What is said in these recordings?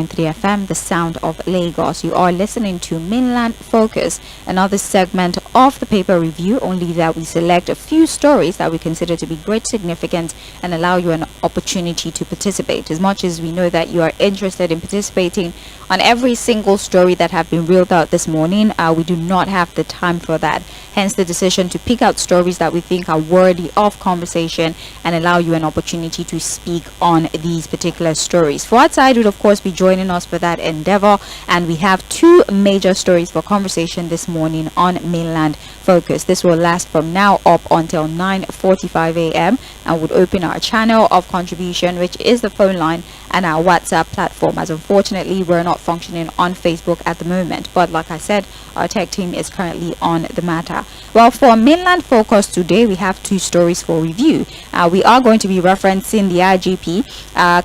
FM, the sound of Lagos. You are listening to Mainland Focus, another segment of the paper review, only that we select a few stories that we consider to be great significance and allow you an opportunity to participate. As much as we know that you are interested in participating on every single story that have been reeled out this morning, we do not have the time for that. Hence the decision to pick out stories that we think are worthy of conversation and allow you an opportunity to speak on these particular stories. Fuhad Saheed would of course be joining us for that endeavor, and we have two major stories for conversation this morning on Mainland Focus. This will last from now up until 9:45 a.m. and would open our channel of contribution, which is the phone line, and our WhatsApp platform, as unfortunately we're not functioning on Facebook at the moment. But like I said, our tech team is currently on the matter. Well, for Mainland Focus today, we have two stories for review. We are going to be referencing the IGP,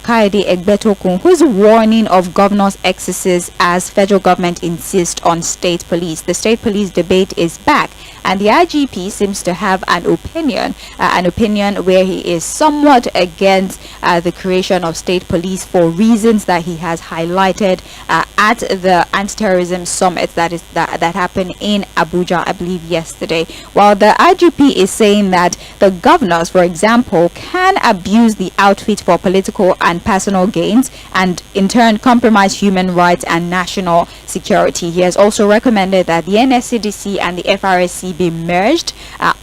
Kayode Egbetokun, who's warning of governor's excesses as federal government insists on state police. The state police debate is back, and the IGP seems to have an opinion where he is somewhat against the creation of state police for reasons that he has highlighted at the anti-terrorism summit that happened in Abuja, I believe yesterday. While the IGP is saying that the governors, for example, can abuse the outfit for political and personal gains and in turn compromise human rights and national security. He has also recommended that the NSCDC and the FRSC be merged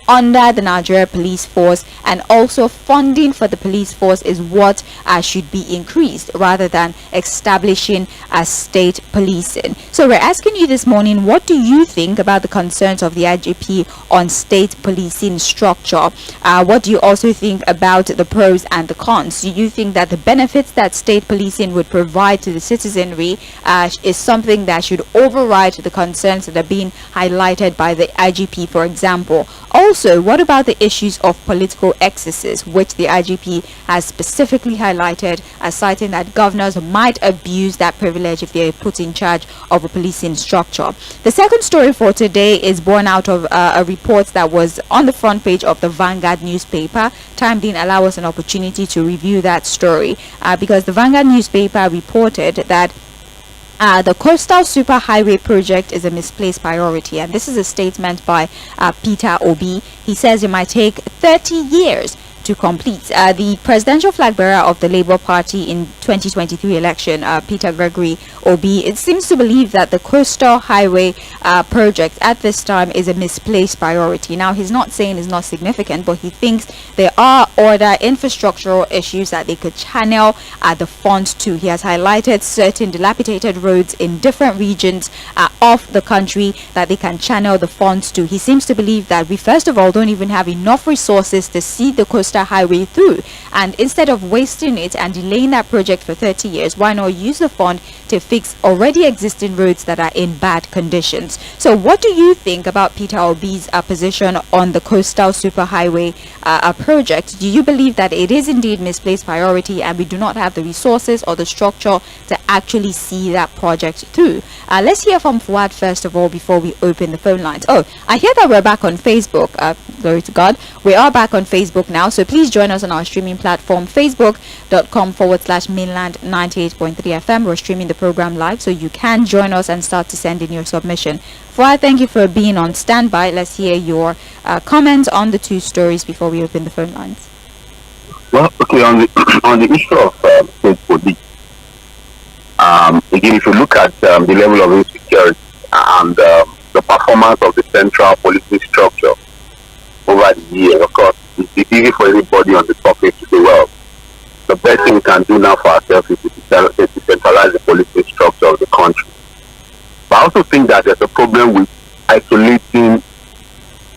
under the Nigeria Police Force, and also funding for the police force is what should be increased rather than establishing a state policing. So we're asking you this morning, what do you think about the concerns of the IGP on state policing structure? What do you also think about the pros and the cons? Do you think that the benefits that state policing would provide to the citizenry is something that should override the concerns that are being highlighted by the IGP, for example? Also, what about the issues of political excesses, which the IGP has specifically highlighted, citing that governors might abuse that privilege if they are put in charge of a policing structure? The second story for today is born out of a report that was on the front page of the Vanguard newspaper. Time didn't allow us an opportunity to review that story because the Vanguard newspaper reported that the Coastal Superhighway project is a misplaced priority, and this is a statement by Peter Obi. He says it might take 30 years to complete. The presidential flag bearer of the Labour Party in 2023 election, Peter Gregory Obi, it seems to believe that the Coastal Highway project at this time is a misplaced priority. Now, he's not saying it's not significant, but he thinks there are other infrastructural issues that they could channel the funds to. He has highlighted certain dilapidated roads in different regions of the country that they can channel the funds to. He seems to believe that we first of all don't even have enough resources to see the Coastal Highway through, and instead of wasting it and delaying that project for 30 years, why not use the fund to fix already existing roads that are in bad conditions? So what do you think about Peter Obi's position on the Coastal Superhighway project? Do you believe that it is indeed misplaced priority and we do not have the resources or the structure to actually see that project through? Let's hear from Fuad first of all before we open the phone lines. Oh, I hear that we're back on Facebook. Glory to God, we are back on Facebook now, so please join us on our streaming platform, facebook.com/mainland98.3 FM. We're streaming the program live, so you can join us and start to send in your submission. Fuad, thank you for being on standby. Let's hear your comments on the two stories before we open the phone lines. Well, okay, on the issue of state police, again, if you look at the level of insecurity and the performance of the central policing structure over the years, of course, it's easy for anybody on the topic to say, well, the best thing we can do now for ourselves is to decentralize the policing structure of the country. But I also think that there's a problem with isolating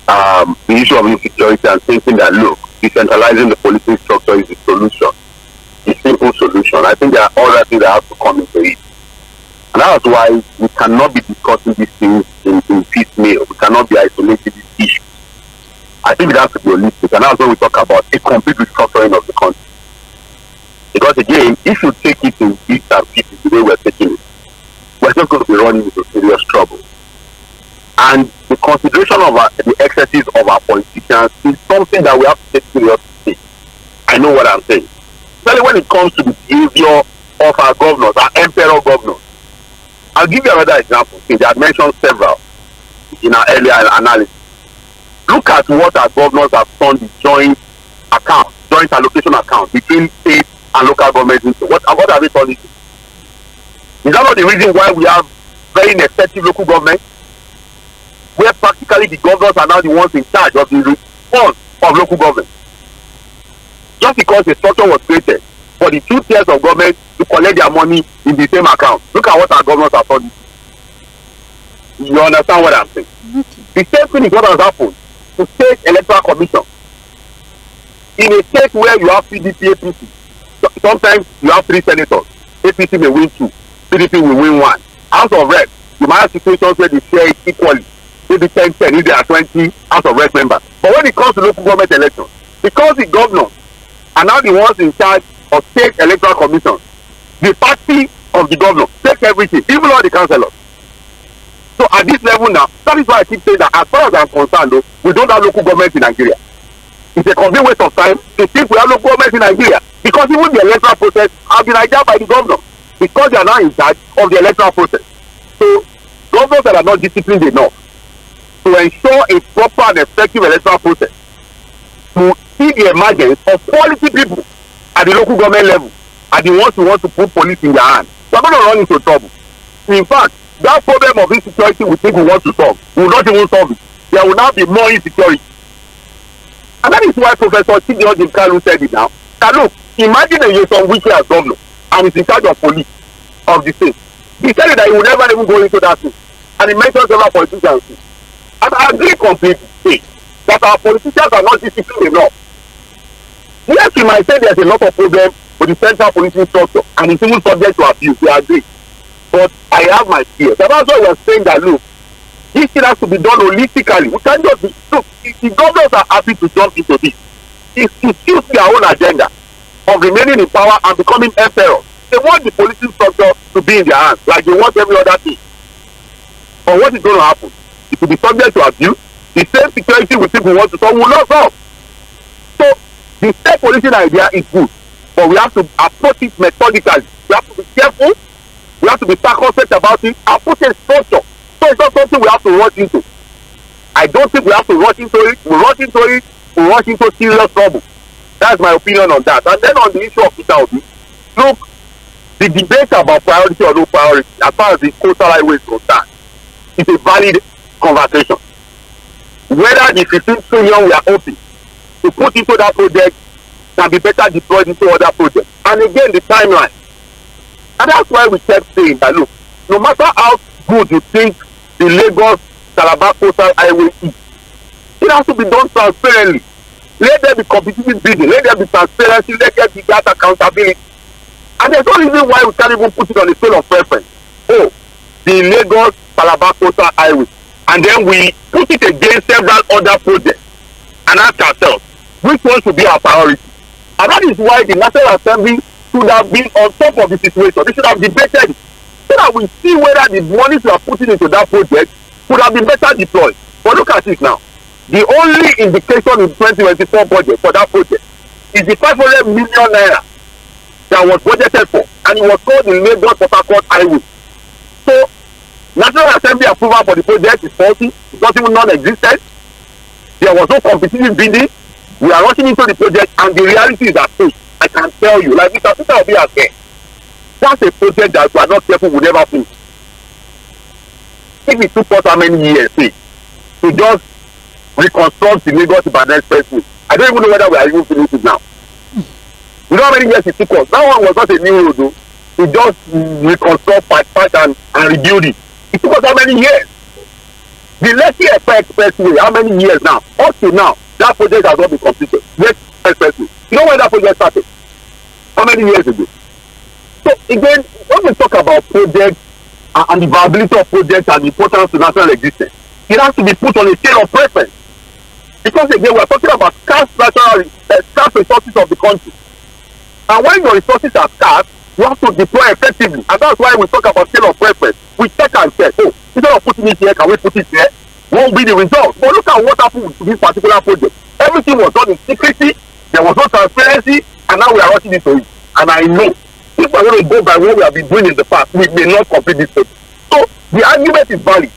the issue of insecurity and thinking that, look, decentralizing the policing structure is the solution, the simple solution. I think there are other things that have to come into it. And that's why we cannot be discussing these things in piecemeal. We cannot be isolating these issues. I think it has to be holistic, and that's when we talk about a complete restructuring of the country. Because again, if you take it in bits and pieces the way we're taking it, we're just going to be running into serious trouble. And the consideration of the excesses of our politicians is something that we have to take seriously. I know what I'm saying. Especially when it comes to the behavior of our governors, our emperor governors. I'll give you another example. I had mentioned several in our earlier analysis. Look at what our governors have done the joint allocation account between state and local governments. What have they done it? Is that not the reason why we have very ineffective local government, where practically the governors are now the ones in charge of the response of local government? Just because the structure was created for the 2 tiers of government to collect their money in the same account. Look at what our governors have done. You understand what I'm saying? The same thing is what has happened to state electoral commission. In a state where you have PDP, APC, sometimes you have 3 senators. APC may win 2, PDP will win 1. House of Reps, you might have situations where they share it equally. Maybe 10-10 if there are 20 House of Reps members. But when it comes to local government elections, because the governors are now the ones in charge of state electoral commission, the party of the governor take everything, even all the councillors. So at this level now, that is why I keep saying that as far as I'm concerned, though, we don't have local government in Nigeria. It's a complete waste of time to think we have local government in Nigeria, because even the electoral process has been hijacked by the governor, because they are now in charge of the electoral process. So governors that are not disciplined enough to ensure a proper and effective electoral process, to see the emergence of quality people at the local government level, are the ones who want to put police in their hands. We are going to run into trouble. In fact, that problem of insecurity we think we want to solve, we will not even solve it. There will now be more insecurity. And that is why Professor 𝐴𝐶 said it now. That look, imagine a 𝐴ᴏᴜᴜ as governor and is in charge of police of the state. He said that he will never even go into that thing. And he mentioned several politicians. And I agree completely that our politicians are not disciplined enough. Yes, we might say there's a lot of problems with the central policing structure and it's even subject to abuse. We agree. But I have my fears. And that's why we're saying that, look, this thing has to be done holistically. We can't just be, look, if the governors are happy to jump into this, it suits their own agenda of remaining in power and becoming emperors. They want the policing structure to be in their hands, like they want every other thing. But what is going to happen? It will be subject to abuse. The same security we think we want to solve will not solve. So the state policing idea is good, but we have to approach it methodically. We have to be careful. We have to be circumspect about it and put a structure. So it's not something we have to rush into. I don't think we have to rush into it. We rush into it, we rush into serious trouble. That's my opinion on that. And then on the issue of Peter Obi, look, the debate about priority or no priority, as far as the coastal highway is concerned, is a valid conversation. Whether the 15 trillion we are hoping to put into that project can be better deployed into other projects. And again, the timeline. And that's why we kept saying that, look, no matter how good you think the Lagos-Calabar coastal highway is, it has to be done transparently. Let there be competitive bidding. Let there be transparency. Let there be that accountability. And there's no reason why we can't even put it on the scale of preference. Oh, the Lagos-Calabar coastal highway. And then we put it against several other projects and ask ourselves, which one should be our priority? And that is why the National Assembly should have been on top of the situation. They should have debated it, so that we see whether the money we are putting into that project could have been better deployed. But look at it now. The only indication in 2024 budget for that project is the 500 million naira that was budgeted for, and it was called the Lagos-Port Harcourt Highway. So National Assembly approval for the project is faulty. It's not even non-existent. There was no competitive bidding. We are rushing into the project, and the reality is at stake. I can tell you, like Mr. Peter Obi has said, that's a project that we are not careful will never finish. If it took us how many years to just reconstruct the Lagos-Ibadan Expressway, I don't even know whether we are even finished it now. You know how many years it took us? That one was not a new road, though. To just reconstruct part and rebuild it. It took us how many years? The Lekki-Epe Expressway, how many years now? Up to now, that project has not been completed. Lekki Expressway. You know when that project started? How many years ago? So again, when we talk about projects and the viability of projects and the importance to national existence, it has to be put on a scale of preference. Because again, we are talking about scarce resources of the country. And when your resources are scarce, you have to deploy effectively. And that's why we talk about scale of preference. We check and check. Oh, instead of putting it here, can we put it here? What will be the result? But look at what happened with this particular project. Everything was done in secrecy. There was no transparency. And now we are rushing into it. And I know, if we're going to go by what we have been doing in the past, we may not complete this project. So The argument is valid.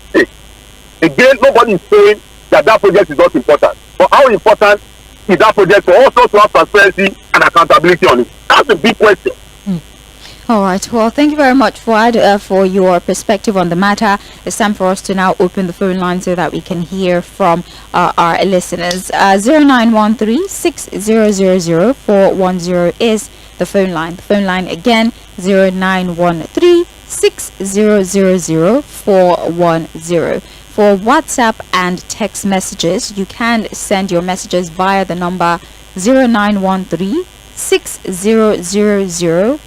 Again, nobody is saying that project is not important. But how important is that project for also to have transparency and accountability on it? That's a big question. All right. Well, thank you very much, Fuad, for your perspective on the matter. It's time for us to now open the phone line so that we can hear from our listeners. 0913-6000-410 is the phone line. The phone line again, 0913-6000-410. For WhatsApp and text messages, you can send your messages via the number 0913-6000-430.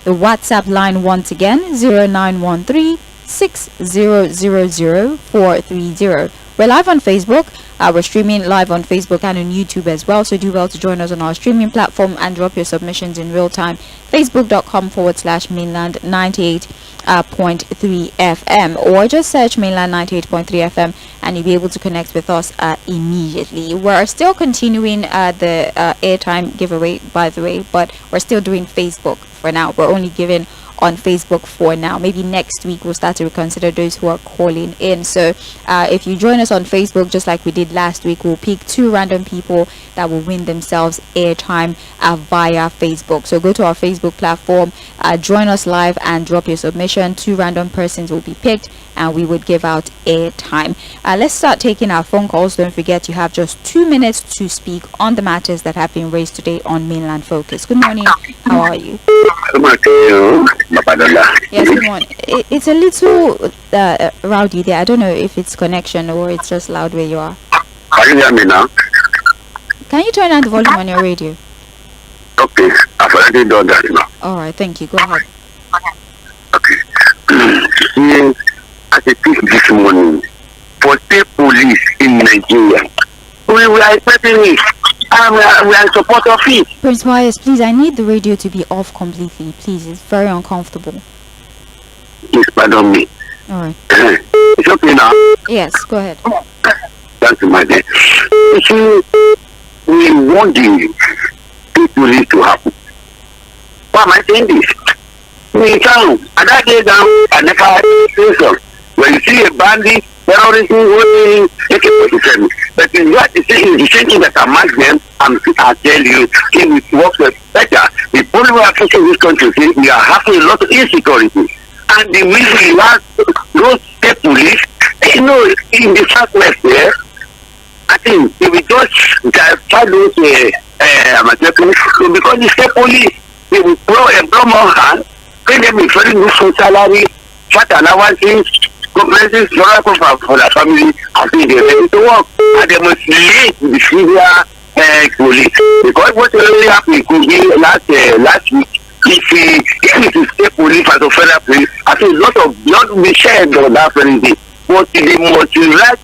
The WhatsApp line once again, 0913-6000-430. We're live on Facebook. We're streaming live on Facebook and on YouTube as well. So do well to join us on our streaming platform and drop your submissions in real time. Facebook.com/mainland 98.3 FM, or just search mainland 98.3 FM and you'll be able to connect with us immediately. We're still continuing the airtime giveaway, by the way, but we're still doing Facebook for now. We're only giving on Facebook for now. Maybe next week we'll start to reconsider those who are calling in. So if you join us on Facebook, just like we did last week, we'll pick 2 random people that will win themselves airtime via Facebook. So go to our Facebook platform, join us live and drop your submission. 2 random persons will be picked and we would give out airtime. Let's start taking our phone calls. Don't forget you have just 2 minutes to speak on the matters that have been raised today on Mainland Focus. Good morning. How are you? Yes, good morning. It's a little rowdy there. I don't know if it's connection or it's just loud where you are. Can you hear me now? Can you turn down the volume on your radio? Okay, I've already done that now. All right, thank you. Go ahead. Okay. As a piece this morning, for state police in Nigeria, we are expecting it. And we are in support of it. Prince Myers, please, I need the radio to be off completely. Please, it's very uncomfortable. Please pardon me. All right. It's okay now? Yes, go ahead. Thank you, my dear. You see, we want the state police to happen. Why am I saying this? We can, and that day down, I never had a when you see a bandit, terrorism, AK-47, but in what is the same thing that I match them, I tell you, it works better. The problem we are facing in this country is we are having a lot of insecurity. And the reason you have those state police, you know, in the southwest there, I think if we just try those because the state police, they will employ more hands, pay them a very good salary, fat allowances, comprehensive for the family. I think they're ready to work, and they must relate to the senior police. Because what really happened could be last week, if it is state police as a federal police, I think a lot will be shared on that very day. But they must relate.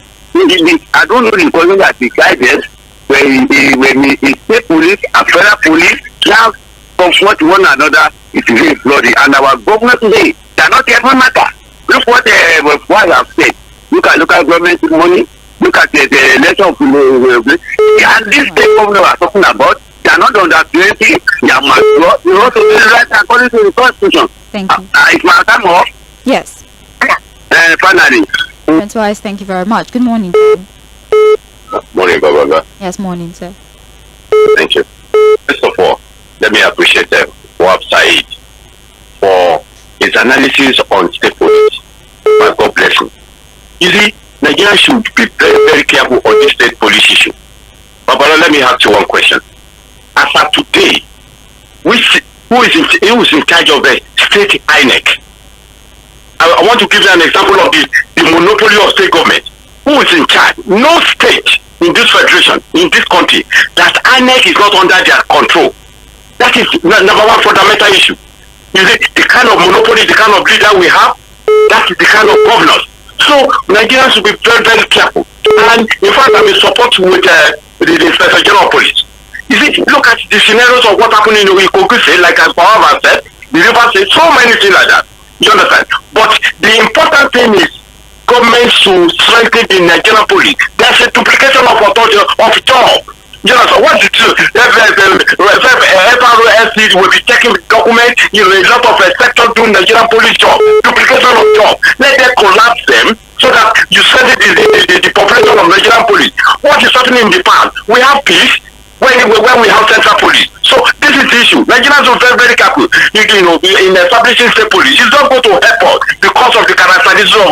I don't know the question that the guidance when the state police and federal police now confront one another, it is very bloody. And our government today cannot even matter. Look what I've said. Look at local government money. Look at the letter of and this state government are talking about. They are not under 20. They are mature. You also right according to the constitution. Thank you. It's my time off. Yes. Finally. Prince Wise, thank you very much. Good morning. Morning, Babalola. Yes, morning, sir. Thank you. First of all, let me appreciate Fuhad Saheed for his analysis on state police. God bless him. You see, Nigeria should be very, very careful on this state police issue. Babalola, let me ask you one question. As of today, who is in charge of the state INEC? I want to give you an example of the monopoly of state government. Who is in charge? No state in this federation, in this country, that INEC is not under their control. That is number one fundamental issue. You see, the kind of monopoly, the kind of leader we have, that is the kind of governors. So Nigerians should be very, very careful. And in fact, I'm in support with the Inspector General of Police. You see, look at the scenarios of what happened in ᴏᴜᴜ, like as Power said, the river said, so many things like that. You understand? But the important thing is government should strengthen the Nigerian police. There's a duplication of authority of job. You know, so what it is, FROSC will be checking the document, a lot of sectors doing Nigerian police job. Duplication job. Let them collapse them so that you send the population of Nigerian police. What is happening in the past? We have peace when we have central police. So this is the issue. Nigerians are very, very careful. In establishing state police, it's not going to help us because of the characteristics of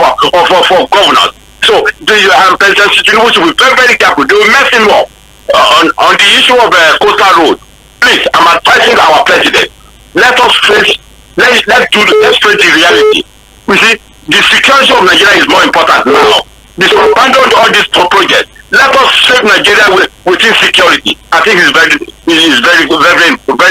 governors. So President Tinubu should be very, very careful. They will mess him up on the issue of coastal road. Please, I'm advising our president. Let's face the reality. We see the security of Nigeria is more important now. This abandon all these projects. Let us save Nigeria within security. I think it's very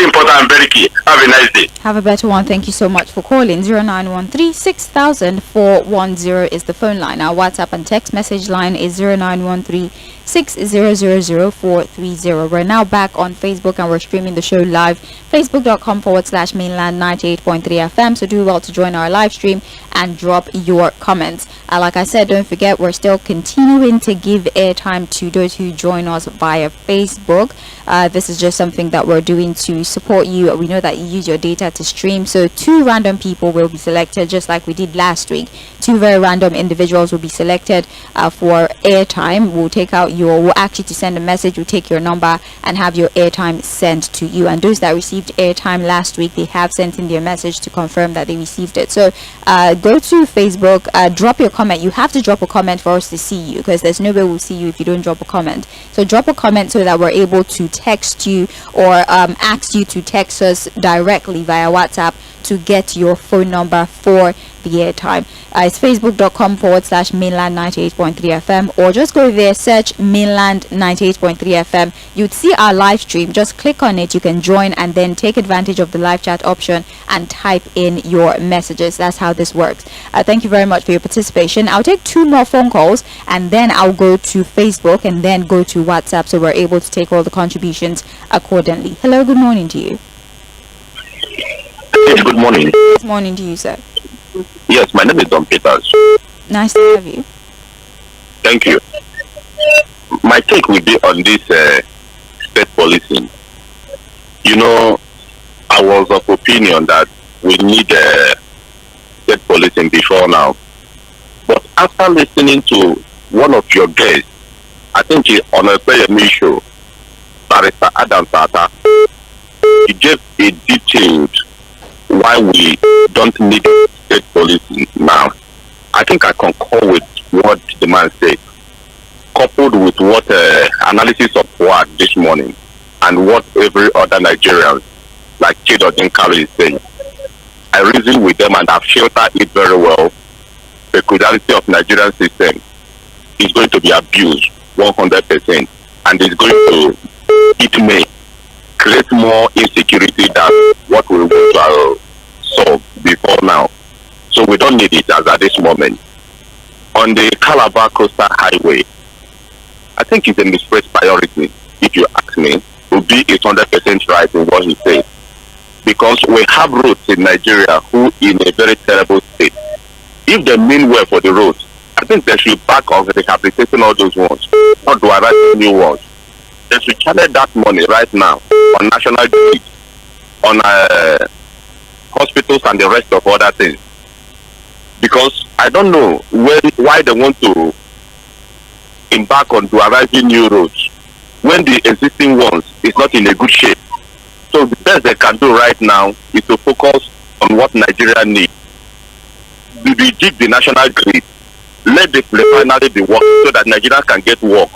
important and very key. Have a nice day. Have a better one. Thank you so much for calling. 0913 6000 410 is the phone line. Our WhatsApp and text message line is 0913 6000 430. We're now back on Facebook and we're streaming the show live. Facebook.com/mainland 98.3 FM. So do well to join our live stream and drop your comments. Like I said, don't forget we're still continuing to give airtime to those who join us via Facebook. This is just something that we're doing to support you. We know that you use your data to stream, so 2 random people will be selected, just like we did last week. 2 very random individuals will be selected for airtime. We'll ask you to send a message. We'll take your number and have your airtime sent to you. And those that received airtime last week, they have sent in their message to confirm that they received it. So go to Facebook, drop your comment. You have to drop a comment for us to see you, because there's no way we'll see you if you don't drop a comment. So drop a comment so that we're able to text you or ask you to text us directly via WhatsApp to get your phone number for the airtime. It's facebook.com/mainland 98.3 FM, or just go there, search mainland 98.3 FM. You'd see our live stream. Just click on it. You can join and then take advantage of the live chat option and type in your messages. That's how this works. Thank you very much for your participation. I'll take 2 more phone calls and then I'll go to Facebook and then go to WhatsApp, so we're able to take all the contributions accordingly. Hello, good morning to you. Yes, good morning. Good morning to you, sir. Yes, my name is Don Peters. Nice to have you. Thank you. My take will be on this state policing. I was of opinion that we need state policing before now. But after listening to one of your guests, I think on a 𝐴 Barrister Adam Tata, he gave a detailed why we don't need state policing now. I think I concur with what the man said, coupled with what analysis of Fuhad this morning and what every other Nigerian like 𝐴 is saying. I reason with them and I've filtered it very well. The peculiarity of Nigerian system is going to be abused 100%, and it's going to, it may create more insecurity than what we want to solve before now. So we don't need it as at this moment. On the Calabar Coastal Highway, I think it's a misplaced priority, if you ask me. Will be 100% right in what he said. Because we have roads in Nigeria who in a very terrible state. If they mean well for the roads, I think they should back off the rehabilitation all those ones, not do I write new ones. They should channel that money right now on national grid, on hospitals and the rest of other things. Because I don't know why they want to embark on arriving new roads when the existing ones is not in a good shape. So the best they can do right now is to focus on what Nigeria needs. Rejig the national grid. Let the refinery be working so that Nigeria can get work.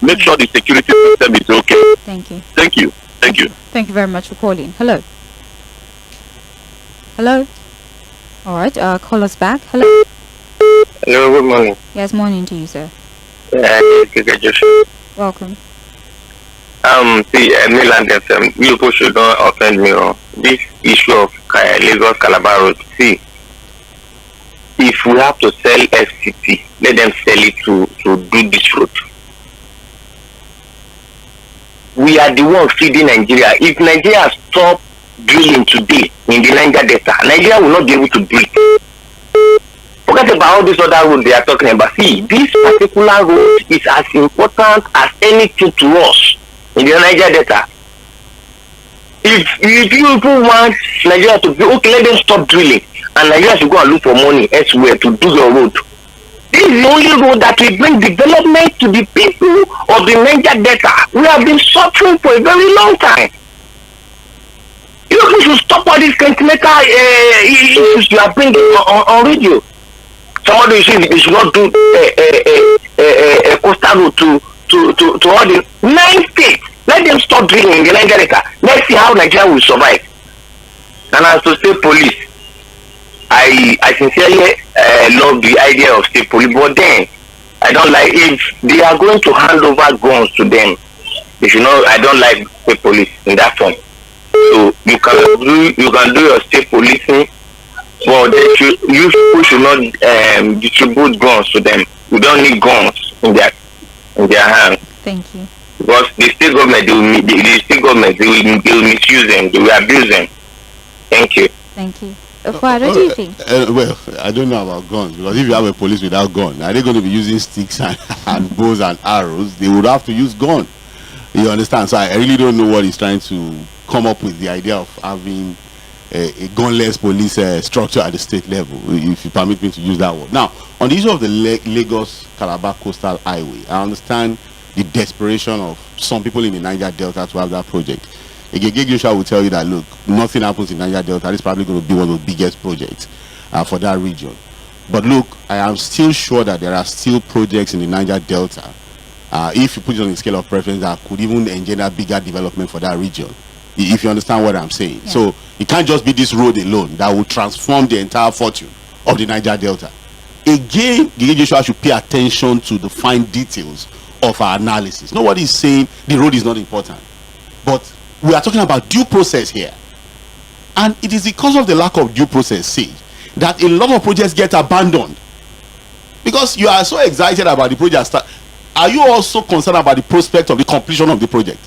Make sure the security system is okay. Thank you. Thank you. Thank you. Thank you very much for calling. Hello. Hello. All right. Call us back. Hello. Hello. Good morning. Yes, morning to you, sir. Welcome. See, Mainland FM, you people should not offend me on this issue of Lagos Calabar Road. See, if we have to sell FCT, let them sell it to do this road. We are the ones feeding Nigeria. If Nigeria stop drilling today in the Niger Delta, Nigeria will not be able to breathe. Forget about all these other roads they are talking about. See, this particular road is as important as anything to us in the Niger Delta. If you people want Nigeria to be okay, let them stop drilling. and Nigeria should go and look for money elsewhere to do your road. This is the only road that will bring development to the people of the Niger Delta. We have been suffering for a very long time. You know, we should stop all these sentimental issues you are bringing on radio. Somebody says they should not do a coastal road to all the 9 states. Let them stop drilling in the Niger Delta. Let's see how Nigeria will survive. And as to state police, I sincerely love the idea of state police, but then I don't like if they are going to hand over guns to them. If you know, I don't like state police in that form. So you can do your state policing, but you people should not distribute guns to them. We don't need guns in their hands. Thank you. Because the state government, they will misuse them, they will abuse them. Thank you. Thank you. What do you think? Well, I don't know about guns, because if you have a police without gun, are they going to be using sticks and bows and arrows? They would have to use gun. You understand? So I really don't know what he's trying to come up with, the idea of having a gunless police structure at the state level, if you permit me to use that word. Now, on the issue of the Lagos-Calabar Coastal Highway, I understand the desperation of some people in the Niger Delta to have that project. Ege Joshua will tell you that, look, nothing happens in Niger Delta. It's probably going to be one of the biggest projects for that region. But look, I am still sure that there are still projects in the Niger Delta, if you put it on the scale of preference, that could even engender bigger development for that region, if you understand what I'm saying. Yeah. So it can't just be this road alone that will transform the entire fortune of the Niger Delta. Again, Ege Joshua should pay attention to the fine details of our analysis. Nobody is saying the road is not important, but we are talking about due process here, and it is because of the lack of due process, Sage, that a lot of projects get abandoned. Because you are so excited about the project, are you also concerned about the prospect of the completion of the project?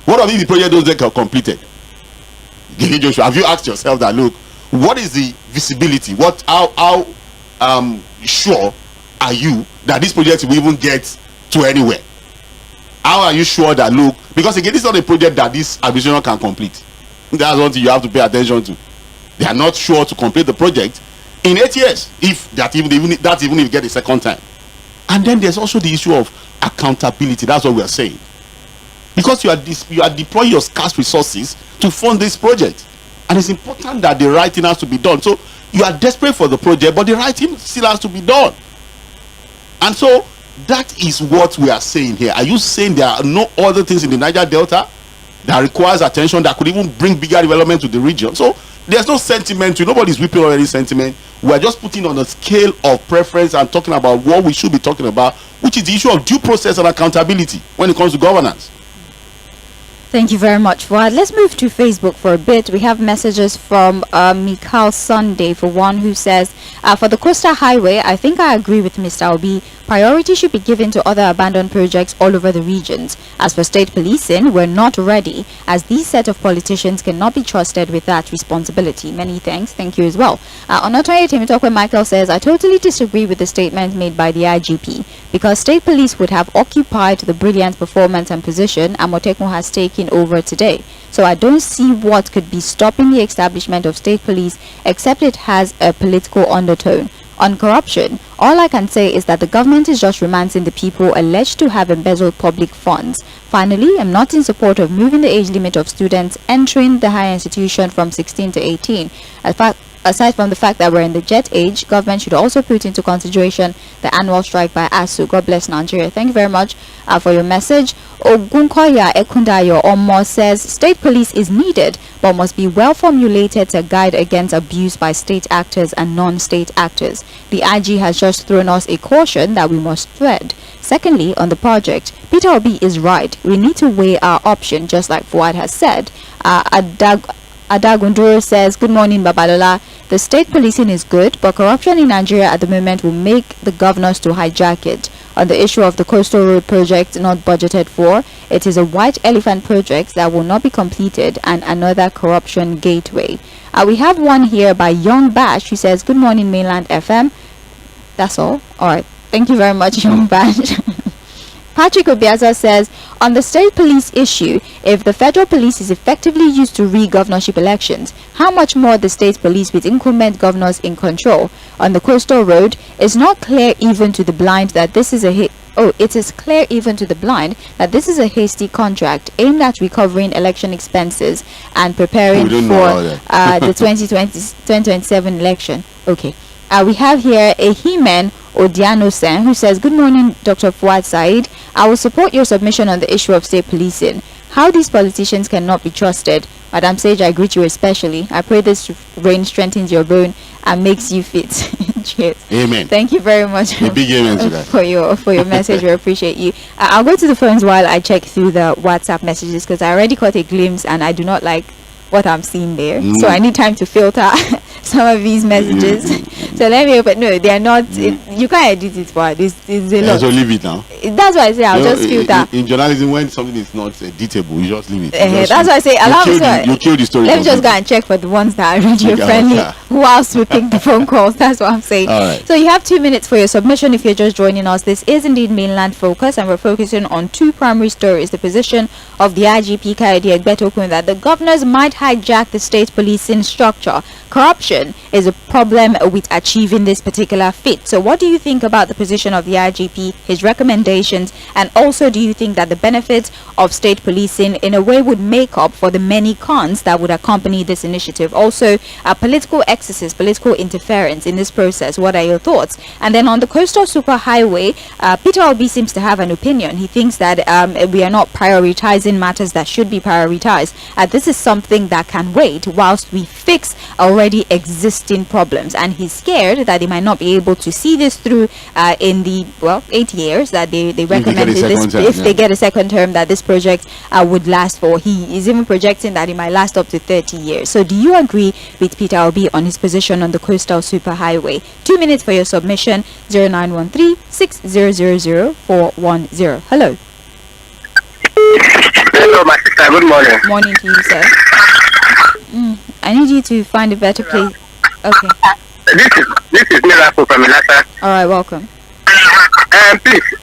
What if the project doesn't get completed? Joshua, have you asked yourself that, look, what is the visibility? How sure are you that this project will even get to anywhere? How are you sure that, look, because again, this is not a project that this administration can complete. That's one thing you have to pay attention to. They are not sure to complete the project in 8 years, if even if you get a second time. And then there's also the issue of accountability. That's what we are saying, because you are deploying your scarce resources to fund this project, and it's important that the right thing has to be done. So you are desperate for the project, but the right thing still has to be done. And so that is what we are saying here. Are you saying there are no other things in the Niger Delta that requires attention, that could even bring bigger development to the region? So there's no sentiment. Nobody's whipping on any sentiment. We are just putting on a scale of preference and talking about what we should be talking about, which is the issue of due process and accountability when it comes to governance. Thank you very much, Fuad. Let's move to Facebook for a bit. We have messages from Mikhail Sunday, for one, who says, for the Coastal Highway, I think I agree with Mr. Obi. Priority should be given to other abandoned projects all over the regions. As for state policing, we're not ready, as these set of politicians cannot be trusted with that responsibility. Many thanks. Thank you as well. On Otoye Temitokwe, Michael says, I totally disagree with the statement made by the IGP, because state police would have occupied the brilliant performance and position Amotekun has taken over today. So I don't see what could be stopping the establishment of state police, except it has a political undertone. On corruption, all I can say is that the government is just romancing the people alleged to have embezzled public funds. Finally, I'm not in support of moving the age limit of students entering the higher institution from 16 to 18. Aside from the fact that we're in the jet age, government should also put into consideration the annual strike by ASU. God bless Nigeria. Thank you very much for your message. Ogunkoya Ekundayo Omo says, state police is needed, but must be well formulated to guide against abuse by state actors and non-state actors. The IG has just thrown us a caution that we must tread. Secondly, on the project, Peter Obi is right. We need to weigh our option, just like Fuad has said. Adagunduro says, good morning, Babalola. The state policing is good, but corruption in Nigeria at the moment will make the governors to hijack it. On the issue of the coastal road project not budgeted for, it is a white elephant project that will not be completed and another corruption gateway. We have one here by Young Bash, who says, good morning, Mainland FM. That's all. All right. Thank you very much, Young Bash. Patrick Obiaza says, on the state police issue, if the federal police is effectively used to rig governorship elections, how much more the state police with incumbent governors in control? On the coastal road, it's not clear even to the blind that this is a it is clear even to the blind that this is a hasty contract aimed at recovering election expenses and preparing for the 2027 election. Okay. We have here a He-Man Odianosen who says, good morning, Dr. Fuhad Saheed. I will support your submission on the issue of state policing. How these politicians cannot be trusted. Madam Sage, I greet you especially. I pray this rain strengthens your bone and makes you fit. Cheers. Amen. Thank you very much a big amen to that. for your message. We appreciate you. I'll go to the phones while I check through the WhatsApp messages because I already caught a glimpse and I do not like what I'm seeing there. So I need time to filter some of these messages. So let me open. No, they are not. You can't edit it, but it's a lot. So leave it now. That's why I say I'll just filter. In journalism, when something is not editable, you just leave it. That's why I say allow me. You kill the story. Let me just go and check for the ones that are radio friendly whilst we pick the phone calls. That's what I'm saying. All right. So you have 2 minutes for your submission if you're just joining us. This is indeed Mainland Focus, and we're focusing on two primary stories: the position of the IGP 𝐾𝐈𝐍 Egbetokun that the governors might hijack the state policing structure. Corruption is a problem with achieving this particular feat. So what do you think about the position of the IGP, his recommendations, and also do you think that the benefits of state policing in a way would make up for the many cons that would accompany this initiative? Also, political excesses, political interference in this process. What are your thoughts? And then on the coastal superhighway, Peter Obi seems to have an opinion. He thinks that we are not prioritizing matters that should be prioritized. this is something that can wait whilst we fix already existing problems, and he's scared that they might not be able to see this through in the 8 years that they recommended this if they get a second term, that this project would last for. He is even projecting that it might last up to 30 years. So do you agree with Peter Obi on his position on the coastal superhighway? 2 minutes for your submission. 0913 6000 410. Hello. Hello, my sister. Good morning. Morning to you, sir. I need you to find a better place. Okay. This is Miracle from Ilasa. All right, welcome. Please,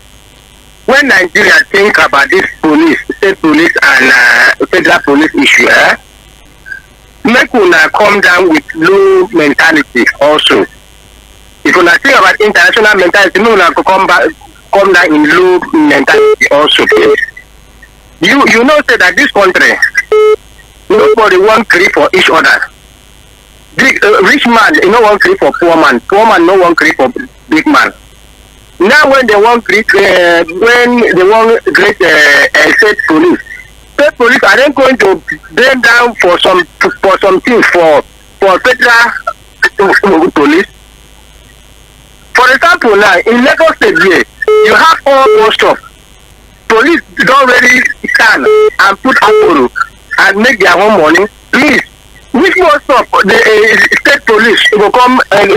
when Nigeria think about this police, state police and federal police issue, make una come down with low mentality also. If una think about international mentality, no una come down in low mentality also, please. You know say that this country, nobody want create for each other. Rich man, you know, want create for poor man. Poor man, no one create for big man. Now, when they want create, state police are then going to bring down for some things for federal police. For example, now in Lagos State, you have all those stuff. Police don't really stand and put up and make their own money. Please, which more stuff the state police will come and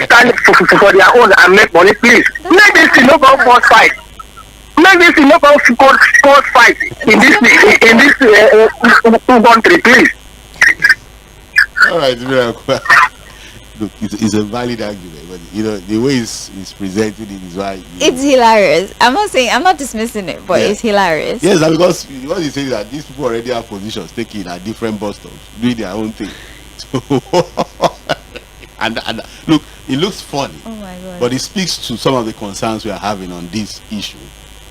stand for their own and make money? Please, make this no go force fight. Make this no go force fight in this country, please. All right, look, it's a valid argument, but you know the way it's presented is why it's hilarious. I'm not dismissing it, but it's hilarious. Yes, because what you say is that these people already have positions taken at different bus stops, doing their own thing. and look, it looks funny. Oh my God! But it speaks to some of the concerns we are having on this issue.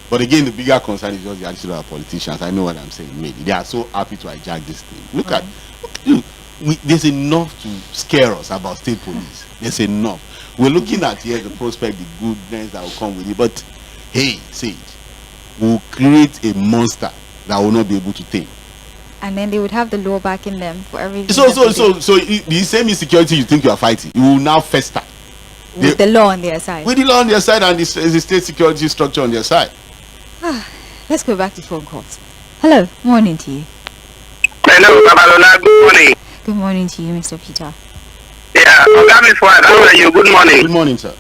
But again, the bigger concern is just the attitude of our politicians. I know what I'm saying. Maybe they are so happy to hijack this thing. Look, there's enough to scare us about state police. There's enough. We're looking at here the prospect, the goodness that will come with it. But hey, Sage, we'll create a monster that will not be able to think. And then they would have the law backing them for everything. So the same insecurity you think you are fighting, you will now fester. With the law on their side. With the law on their side and the state security structure on their side. Let's go back to phone calls. Hello, morning to you. Hello, Babalola. Good morning. Good morning to you, Mr. Peter. Yeah, Miss Fuhad, how are you? Good morning. Good morning, sir.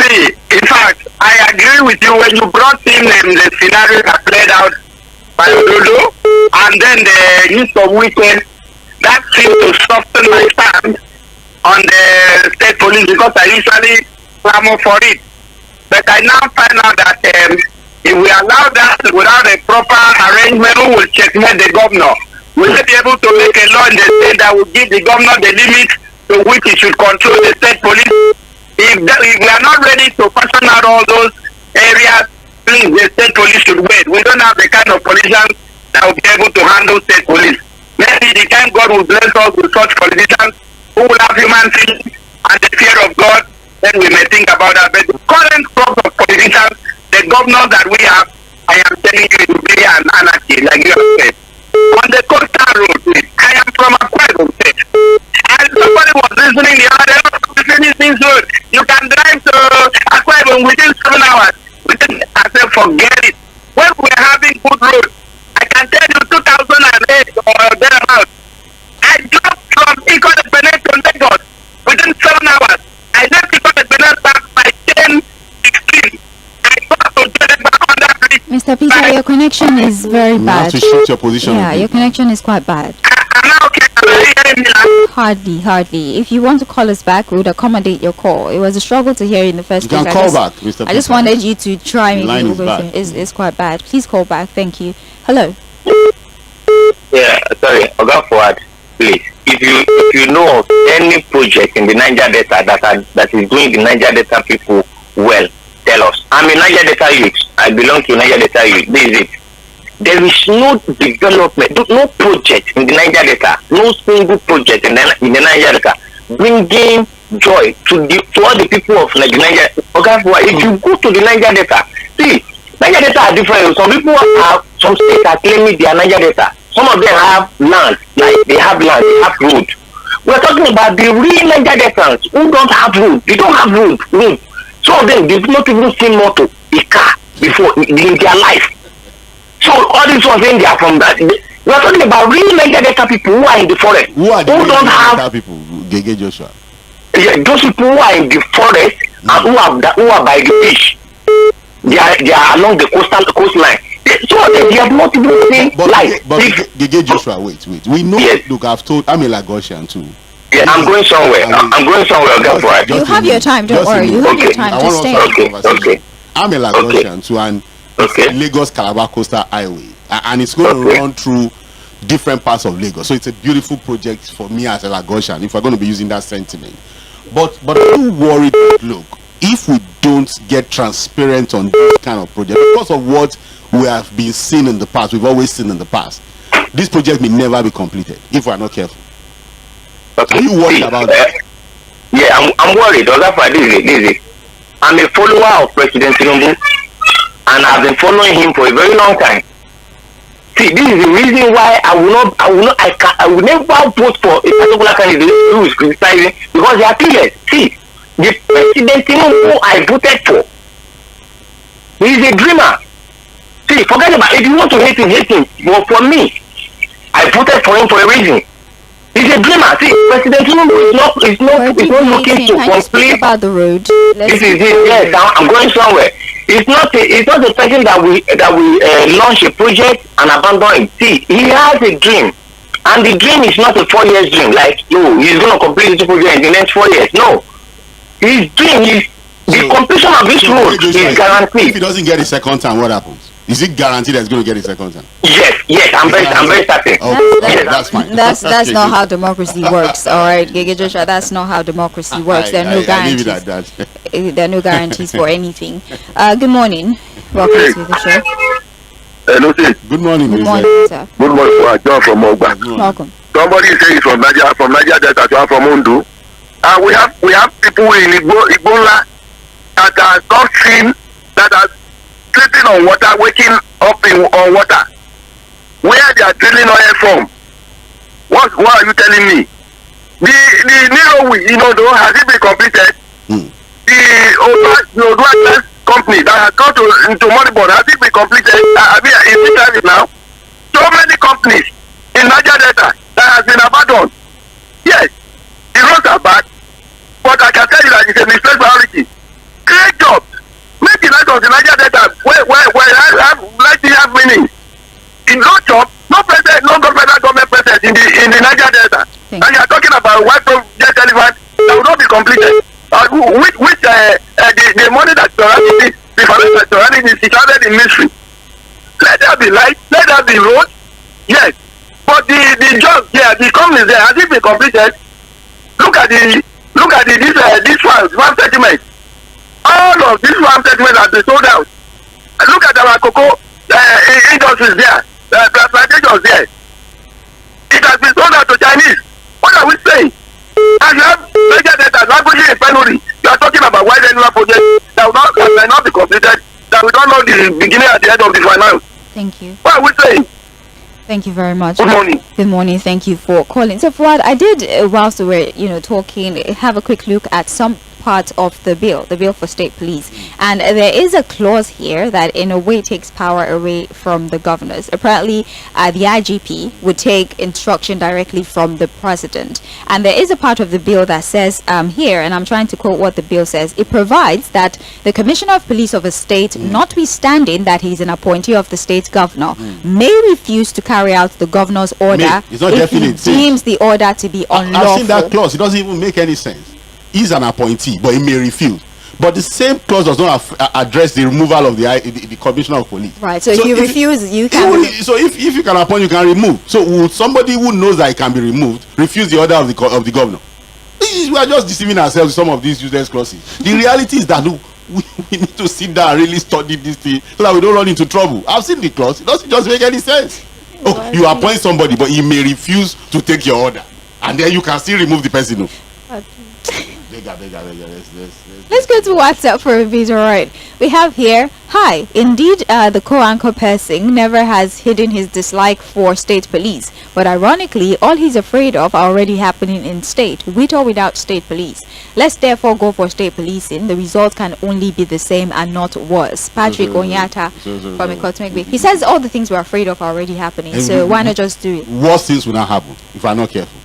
See, in fact, I agree with you when you brought in the scenario that played out by Ododo, and then the use of weekend. That seemed to soften my stand on the state police because I usually clamor for it. But I now find out that If we allow that without a proper arrangement, who will checkmate the governor? Will they be able to make a law in the state that will give the governor the limit to which he should control the state police? If we are not ready to fashion out all those areas, please, the state police should wait. We don't have the kind of politicians that will be able to handle state police. Maybe the time God will bless us with such politicians who will have human feelings and the fear of God, then we may think about that. But the current crop of politicians, the governors that we have, I am telling you, it will be an anarchy, like you have said. On the coastal road, I am from 𝐴̀ᴏ State. And somebody was listening the other day, things good. You can drive to 𝐴̀ᴏ within 7 hours. I said, forget it. When we are having good roads, I can tell you 2008 or thereabouts, I drove from 𝐴̀ᴏ to Lagos within 7 hours. I left 𝐴̀ᴏ back by 10:16. I got to back on that bridge. Mr. Peter, your connection is very You have bad. to shift your position. Yeah, your connection is quite bad. I'm now okay. Are you hearing me now? Hardly. If you want to call us back, we would accommodate your call. It was a struggle to hear you in the first You place. can call back, Mr. I just Peter. wanted you to try The maybe line is over bad. here. It's quite bad. Please call back. Thank you. Hello. Yeah, sorry, Oga Fuhad, please. If you know of any project in the Niger Delta that is doing the Niger Delta people well, tell us. I'm a Niger Delta youth. I belong to Niger Delta youth. This is it. There is no development, no project in the Niger Delta, no single project in the Niger Delta bringing joy to all the people of Nigeria. Oga Fuhad, if you go to the Niger Delta, see, Niger Delta are different. Some people have, some states are claiming they are Niger Delta. Some of them have land, like they have land, they have road. We are talking about the real Niger Deltans who don't have road. They don't have road. Some of them, they've not even seen motor, a car before in their life. So all these ones they are from that. We are talking about real Niger Delta people who are in the forest. Who are the who don't have Delta people? Gege Joshua. Yeah, those people who are in the forest and who are by the beach. They are along the coastline. So they have not even seen life. But Gege Joshua, wait. We know. Yes. Look, I've told. I'm a Lagosian too. Yeah, I'm going somewhere. I'm going somewhere. Go for it. You have your time. Don't worry. You have your time. Just stay. Okay. I'm a Lagosian too, and it's Lagos Calabar Coastal Highway, and it's going to run through different parts of Lagos. So it's a beautiful project for me as a Lagosian, if we're going to be using that sentiment. But I'm worried. Look, if we don't get transparent on this kind of project, because of what we have been seeing in the past, we've always seen in the past, this project may never be completed if we're not careful. Okay. Are you worried about that? Yeah, I'm worried. This is. I'm a follower of President Tinubu, and I've been following him for a very long time. See, this is the reason why I will never vote for a particular candidate who is criticizing, because they are clear. See, the President Tinubu I voted for, he is a dreamer. See, forget about it. If you want to hate him. But for me, I voted for him for a reason. He's a dreamer. See, President Tinubu is not looking to complete about the road. This is it. Yes, I'm going somewhere. It's not the person that we launch a project and abandon it. See, he has a dream, and the dream is not a 4 years dream. Like, no, he's going to complete this project in the next 4 years. No, his dream is the completion of this road is guaranteed. If he doesn't get a second time, what happens? Is it guaranteed that he's going to get a second time? Yes, I'm very certain. Okay, that's fine. That's not how democracy works. All right, Gege Joshua, that's not how democracy works. There are no guarantees. I leave it at that. There are no guarantees for anything. Good morning. Welcome to the show. Hello, Good morning, Good morning, sir. Good morning, John from Ogba. Welcome. Somebody says from Niger Delta, you are from Ondo. And we have people in Ebola that are not seen, that are sleeping on water, waking up on water. Where they are drilling oil from? What are you telling me? The Nero, has it been completed? The Odua company that has gone into Moribond, has it been completed? Is it serving now? So many companies in Niger Delta that has been abandoned. Yes, the roads are bad, but I can tell you that it's a misplaced priority. Create jobs. Make the life of the Niger Delta where have meaning. In no job, no president, no federal government president in the Niger Delta. And you are talking about white project elephant that will not be completed. The money that the it is shrouded in mystery. Let there be light, let there be road, yes. But the jobs there, the companies there, has it been completed? Look at this farm settlement. All of these farm settlements have been sold out. Look at our cocoa industries there, plantations there. It has been sold out to Chinese. What are we saying? And you have major data languages in penury. You are talking about wide annual projects that may not be completed, that we don't know the beginning and the end of the finance. Thank you. What are we saying? Thank you very much. Good morning. Good morning. Thank you for calling. So, Fuad, I did, whilst we were, talking, have a quick look at some part of the bill for state police, and there is a clause here that in a way takes power away from the governors. Apparently the IGP would take instruction directly from the president, and there is a part of the bill that says here, and I'm trying to quote what the bill says. It provides that the commissioner of police of a state, notwithstanding that he is an appointee of the state governor, may refuse to carry out the governor's order It's not if he definite. deems the order to be unlawful. I've seen that clause. It doesn't even make any sense. He's an appointee, but he may refuse. But the same clause does not address the removal of the commissioner of police. Right. So if you refuse, you can. So if you can appoint, you can remove. So would somebody who knows that it can be removed refuse the order of the governor? We are just deceiving ourselves with some of these useless clauses. The reality is that we need to sit down and really study this thing so that we don't run into trouble. I've seen the clause. It doesn't just make any sense. Oh, you appoint somebody, but he may refuse to take your order, and then you can still remove the person. Let's go to WhatsApp for a bit. All right, we have here. Hi, indeed, the co-anchor person never has hidden his dislike for state police, but ironically, all he's afraid of are already happening in state, with or without state police. Let's therefore go for state policing. The results can only be the same and not worse. Patrick Onyata from ''ʟᴏᴜ. He says all the things we're afraid of are already happening, so why not just do it? Worse things will not happen if we're not careful.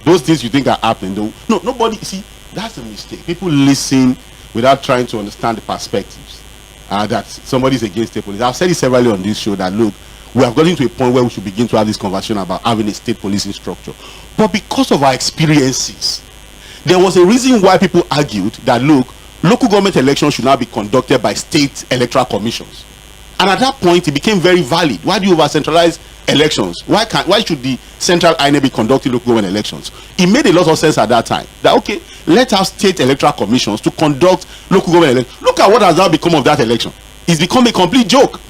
Those things you think are happening, though, no, nobody. See, that's a mistake. People listen without trying to understand the perspectives that somebody is against state police. I've said it severally on this show that, look, we have gotten to a point where we should begin to have this conversation about having a state policing structure. But because of our experiences, there was a reason why people argued that, look, local government elections should now be conducted by state electoral commissions. And at that point, it became very valid. Why do you over-centralize elections? Why should the central INEC be conducting local government elections? It made a lot of sense at that time. That, okay, let's have state electoral commissions to conduct local government elections. Look at what has now become of that election. It's become a complete joke.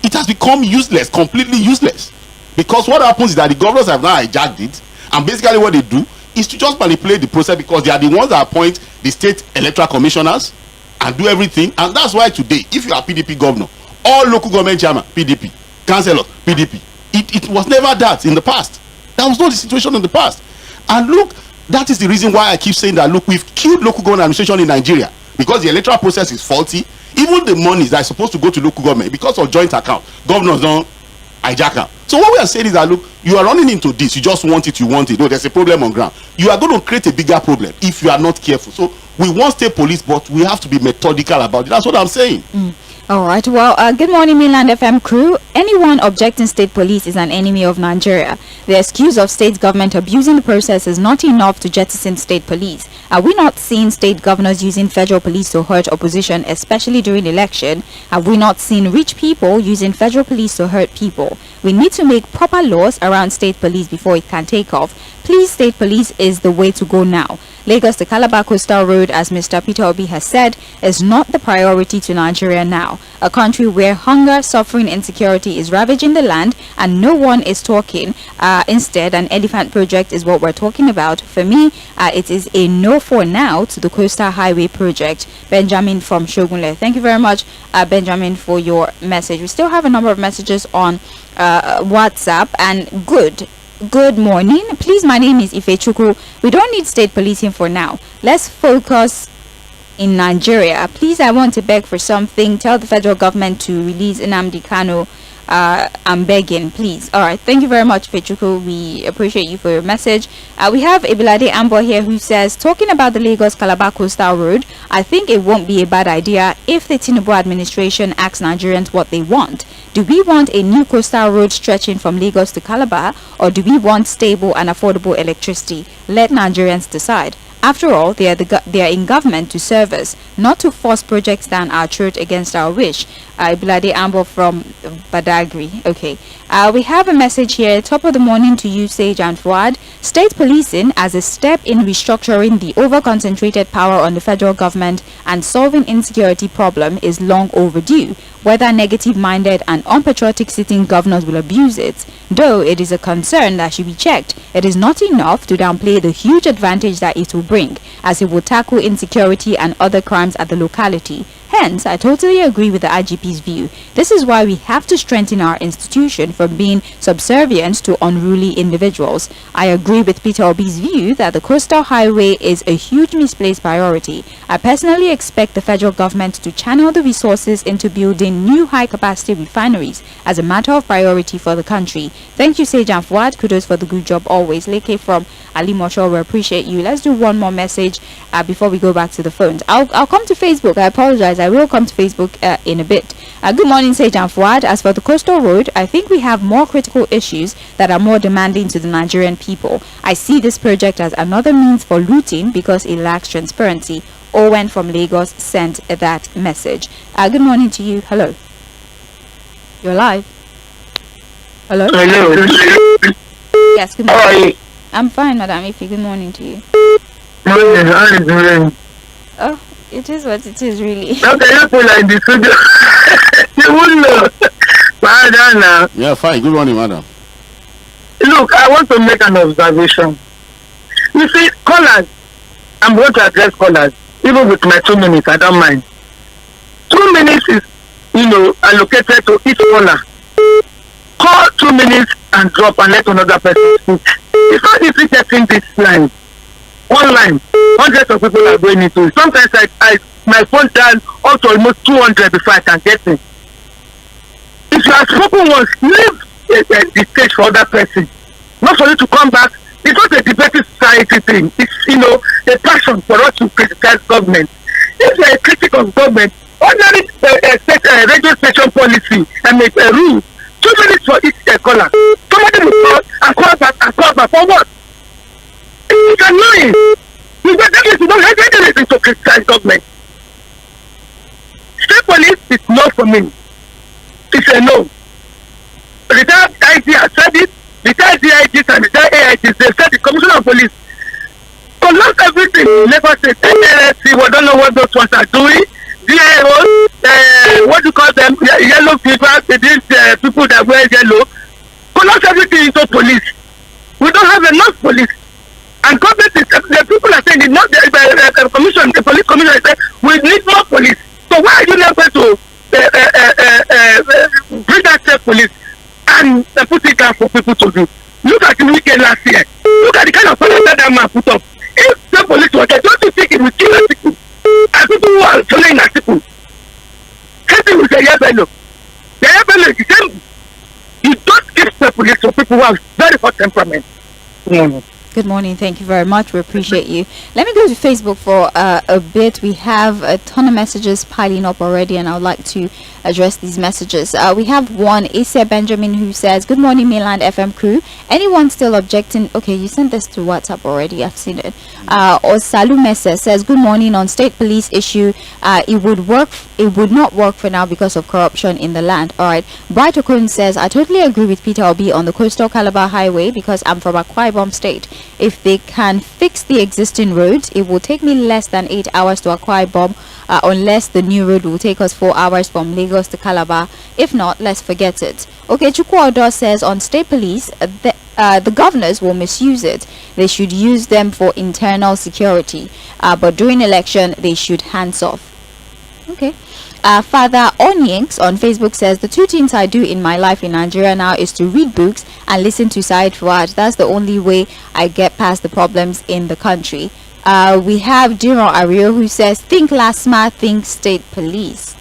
It has become useless, completely useless. Because what happens is that the governors have now hijacked it, and basically what they do is to just manipulate the process, because they are the ones that appoint the state electoral commissioners and do everything. And that's why today, if you are PDP governor, all local government chairman, PDP, councillors, PDP. It was never that in the past. That was not the situation in the past. And look, that is the reason why I keep saying that, look, we've killed local government administration in Nigeria because the electoral process is faulty. Even the monies that are supposed to go to local government, because of joint account, governors don't hijack them. So what we are saying is that, look, you are running into this. You just want it, you want it. No, there's a problem on ground. You are going to create a bigger problem if you are not careful. So we want state police, but we have to be methodical about it. That's what I'm saying. All right. Well, good morning, Mainland FM crew. Anyone objecting state police is an enemy of Nigeria. The excuse of state government abusing the process is not enough to jettison state police. Are we not seeing state governors using federal police to hurt opposition, especially during election? Have we not seen rich people using federal police to hurt people? We need to make proper laws around state police before it can take off. Please, state police is the way to go now. Lagos to Calabar Coastal Road, as Mr. Peter Obi has said, is not the priority to Nigeria now. A country where hunger, suffering, insecurity is ravaging the land and no one is talking. Instead, an elephant project is what we're talking about. For me, it is a no for now to the Coastal Highway project. Benjamin from Shogunle. Thank you very much, Benjamin, for your message. We still have a number of messages on WhatsApp, and Good morning. Please, my name is 𝐴𝐹. We don't need state policing for now. Let's focus in Nigeria. Please, I want to beg for something. Tell the federal government to release Nnamdi Kanu. I'm begging, please. All right. Thank you very much, 𝐴𝐹. We appreciate you for your message. We have Ebilade Ambo here who says, talking about the Lagos Calabar Coastal Road, I think it won't be a bad idea if the Tinubu administration asks Nigerians what they want. Do we want a new coastal road stretching from Lagos to Calabar, or do we want stable and affordable electricity? Let Nigerians decide. After all, they are in government to serve us, not to force projects down our throat against our wish. Iblade Ambo from Badagry. Okay. We have a message here. Top of the morning to you, Sage and Fuad. State policing as a step in restructuring the over-concentrated power on the federal government and solving insecurity problem is long overdue. Whether negative-minded and unpatriotic sitting governors will abuse it, though it is a concern that should be checked. It is not enough to downplay the huge advantage that it will bring, as it will tackle insecurity and other crimes at the locality. Hence, I totally agree with the IGP's view. This is why we have to strengthen our institution from being subservient to unruly individuals. I agree with Peter Obi's view that the coastal highway is a huge misplaced priority. I personally expect the federal government to channel the resources into building new high-capacity refineries as a matter of priority for the country. Thank you, Sage and Fuad. Kudos for the good job always. Leke from Ali Mosho, we appreciate you. Let's do one more message before we go back to the phones. I'll come to Facebook. I apologize. I will come to Facebook in a bit. Good morning, Sage and Fuad. As for the coastal road, I think we have more critical issues that are more demanding to the Nigerian people. I see this project as another means for looting because it lacks transparency. Owen from Lagos sent that message. Good morning to you. Hello. You're live. Hello. Hello. Yes, good How are morning. you? I'm fine, Madam Ife. Good morning to you. Morning. How are you doing? Oh, it is what it is, really. Okay, you feel like the studio. You wouldn't know. Madam, Yeah, fine. Good morning, madam. look, I want to make an observation. You see, callers, I'm going to address callers. Even with my 2 minutes, I don't mind. 2 minutes is, allocated to each caller. Call 2 minutes and drop and let another person speak. It's not easy getting this line. One line, hundreds of people are going into it. Sometimes my phone down up to almost 200 before I can get in. If you have spoken once, leave the stage for other person. Not for you to come back. It's not a debating society thing. It's, a passion for us to criticize government. If you are a critic of government, ordinary radio station policy and make a rule, 2 minutes for each caller. Somebody will call and call back for what? It's annoying. You don't have anything to criticize government. State police is no for me. It's a no. Retired IG has said it. Retired DIGs and retired AIGs, they said the Commissioner of Police collapse everything. Never said NLSC, we don't know what those ones are doing. DIOs, what do you call them? Yellow people, these people that wear yellow. Collapse everything into police. We don't have enough police. And government is, the people are saying, the commission, the police commissioner said, we need more police. So why are you not going to bring that state police and put it down for people to do? Look at the weekend last year. Look at the kind of police that man put up. If the police were there, don't you think it would kill the people? And people who are following the people. Something with the _ʟᴏ. The _ʟᴏ is the same. You don't give the police to people who have very hot temperament. Good morning. Thank you very much. We appreciate you. Let me go to Facebook for a bit. We have a ton of messages piling up already, and I would like to address these messages. We have one, Asa Benjamin, who says, good morning, Mainland FM crew. Anyone still objecting? Okay, you sent this to WhatsApp already. I've seen it. Or Salu Mese says, good morning. On state police issue, it would not work for now because of corruption in the land. All right. Bright Okun says, I totally agree with Peter Obi on the coastal Calabar highway because I'm from Akwa Ibom State. If they can fix the existing roads, it will take me less than 8 hours to Akwa Ibom, unless the new road will take us 4 hours from Lagos to Calabar. If not, let's forget it. Okay, Chukwuodo says on state police, the governors will misuse it. They should use them for internal security, but during election, they should hands off. Okay. Father Onyinks on Facebook says, the 2 things I do in my life in Nigeria now is to read books and listen to Said Fuad. That's the only way I get past the problems in the country. We have Dino Ario who says, think LASMA, think state police.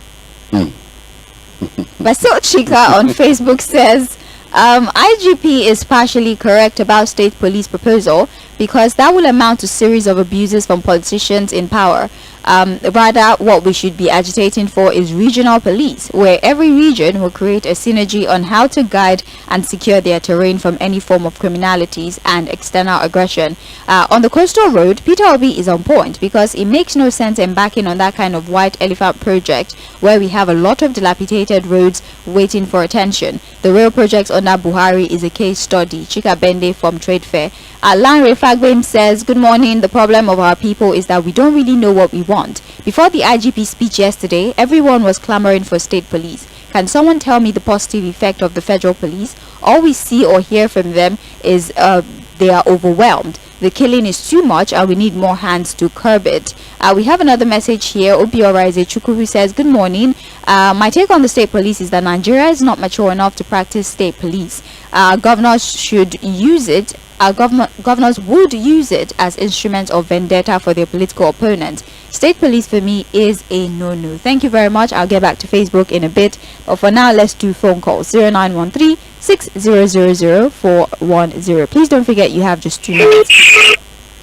Basil Chika on Facebook says, IGP is partially correct about state police proposal because that will amount to series of abuses from politicians in power. Rather, what we should be agitating for is regional police, where every region will create a synergy on how to guide and secure their terrain from any form of criminalities and external aggression. On the coastal road, Peter Obi is on point because it makes no sense embarking on that kind of white elephant project where we have a lot of dilapidated roads waiting for attention. The rail project under Buhari is a case study. Chika Bende from Trade Fair. Lanre Fagbem says, good morning. The problem of our people is that we don't really know what we want. Before the IGP speech yesterday, everyone was clamoring for state police. Can someone tell me the positive effect of the federal police? All we see or hear from them is they are overwhelmed. The killing is too much and we need more hands to curb it. We have another message here. Obiora Chukwu, who says, good morning. My take on the state police is that Nigeria is not mature enough to practice state police. Governors should use it. Governors would use it as instruments of vendetta for their political opponents. State police for me is a no-no. Thank you very much. I'll get back to Facebook in a bit. But for now, let's do phone calls. 0913-6000-410. Please don't forget you have just 2 minutes.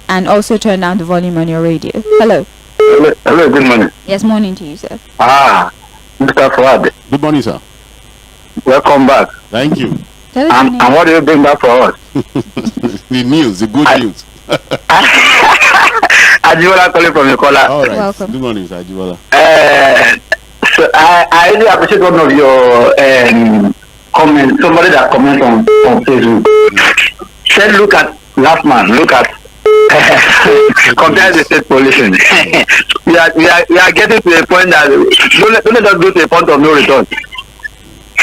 And also turn down the volume on your radio. Hello. Hello, good morning. Yes, morning to you, sir. Mr. Fuhad. Good morning, sir. Welcome back. Thank you. And what do you bring back for us? The news, the good news. Ajibola calling from Yokola. All right. Welcome. Good morning, sir. Ajibola. So I really appreciate one of your comments. Somebody that comments on Facebook said, "Look at last man. Look at compare the state pollution. we are getting to a point that don't let us go to a point of no return.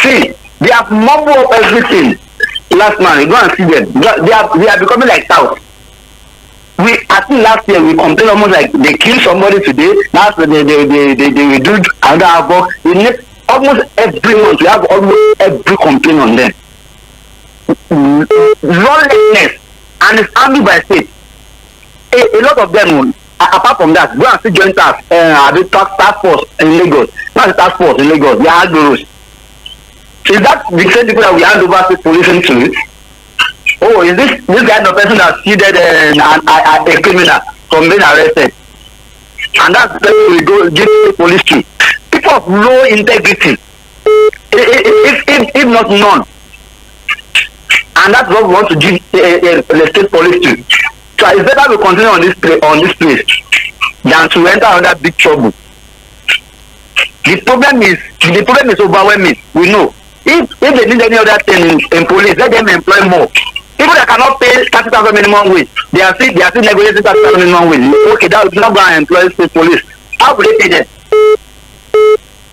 See, they have mumbled up everything. Last man, you go and see them. They are becoming like South. I think last year we complained almost like they killed somebody today. Last they will do another havoc. Almost every month we have almost every complaint on them. Lawlessness, and it's handled by state. A lot of them, apart from that, go and see joint task. The task force in Lagos. Not the task force in Lagos. They are gurus. Is that the same people that we hand over to police to? Oh, is this kind of person that seeded a criminal from being arrested? And that's the we go give the police to. People of low integrity, if not none. And that's what we want to give the state police to. So it's better we continue on this place than to enter another big trouble. The problem is overwhelming. We know. If they need any other thing in police, let them employ more. People that cannot pay 30,000 minimum wage, they are still negotiating 30,000 minimum wage. Okay, that will not go and employ state police. How will they pay them?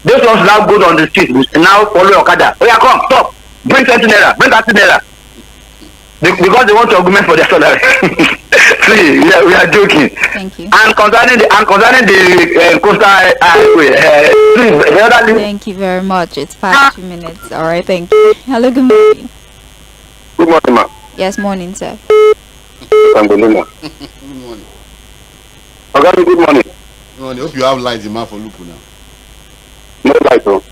Those ones now go on the street now follow Okada. Oh yeah, come, stop. Bring 20 naira, bring 30 naira. Because they want to argument for their salary. See, we are joking. Thank you. And concerning the coastal highway, thank you very much. It's past 2 minutes. All right, thank you. Hello, good morning. Good morning, ma'am. Yes, morning, sir. Good morning. Okay, good morning. Good morning. Hope you have lights in for Lupu now. No light, though.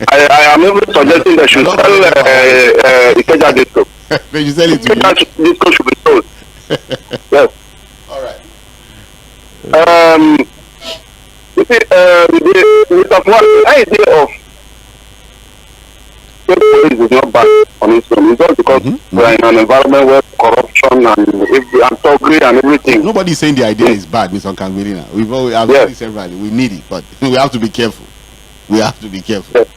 I am even suggesting that should sell Ikeja disco. But you sell it to Ikeja disco should be sold. Yes. All right. You see, Mr. Fuhad, the idea of state police is not bad on its own. It's just because we are in an environment where corruption and thuggery and everything. Nobody's saying the idea is bad, Mr. Kangwelina. We've said this everybody. We need it, but we have to be careful. We have to be careful. Yes.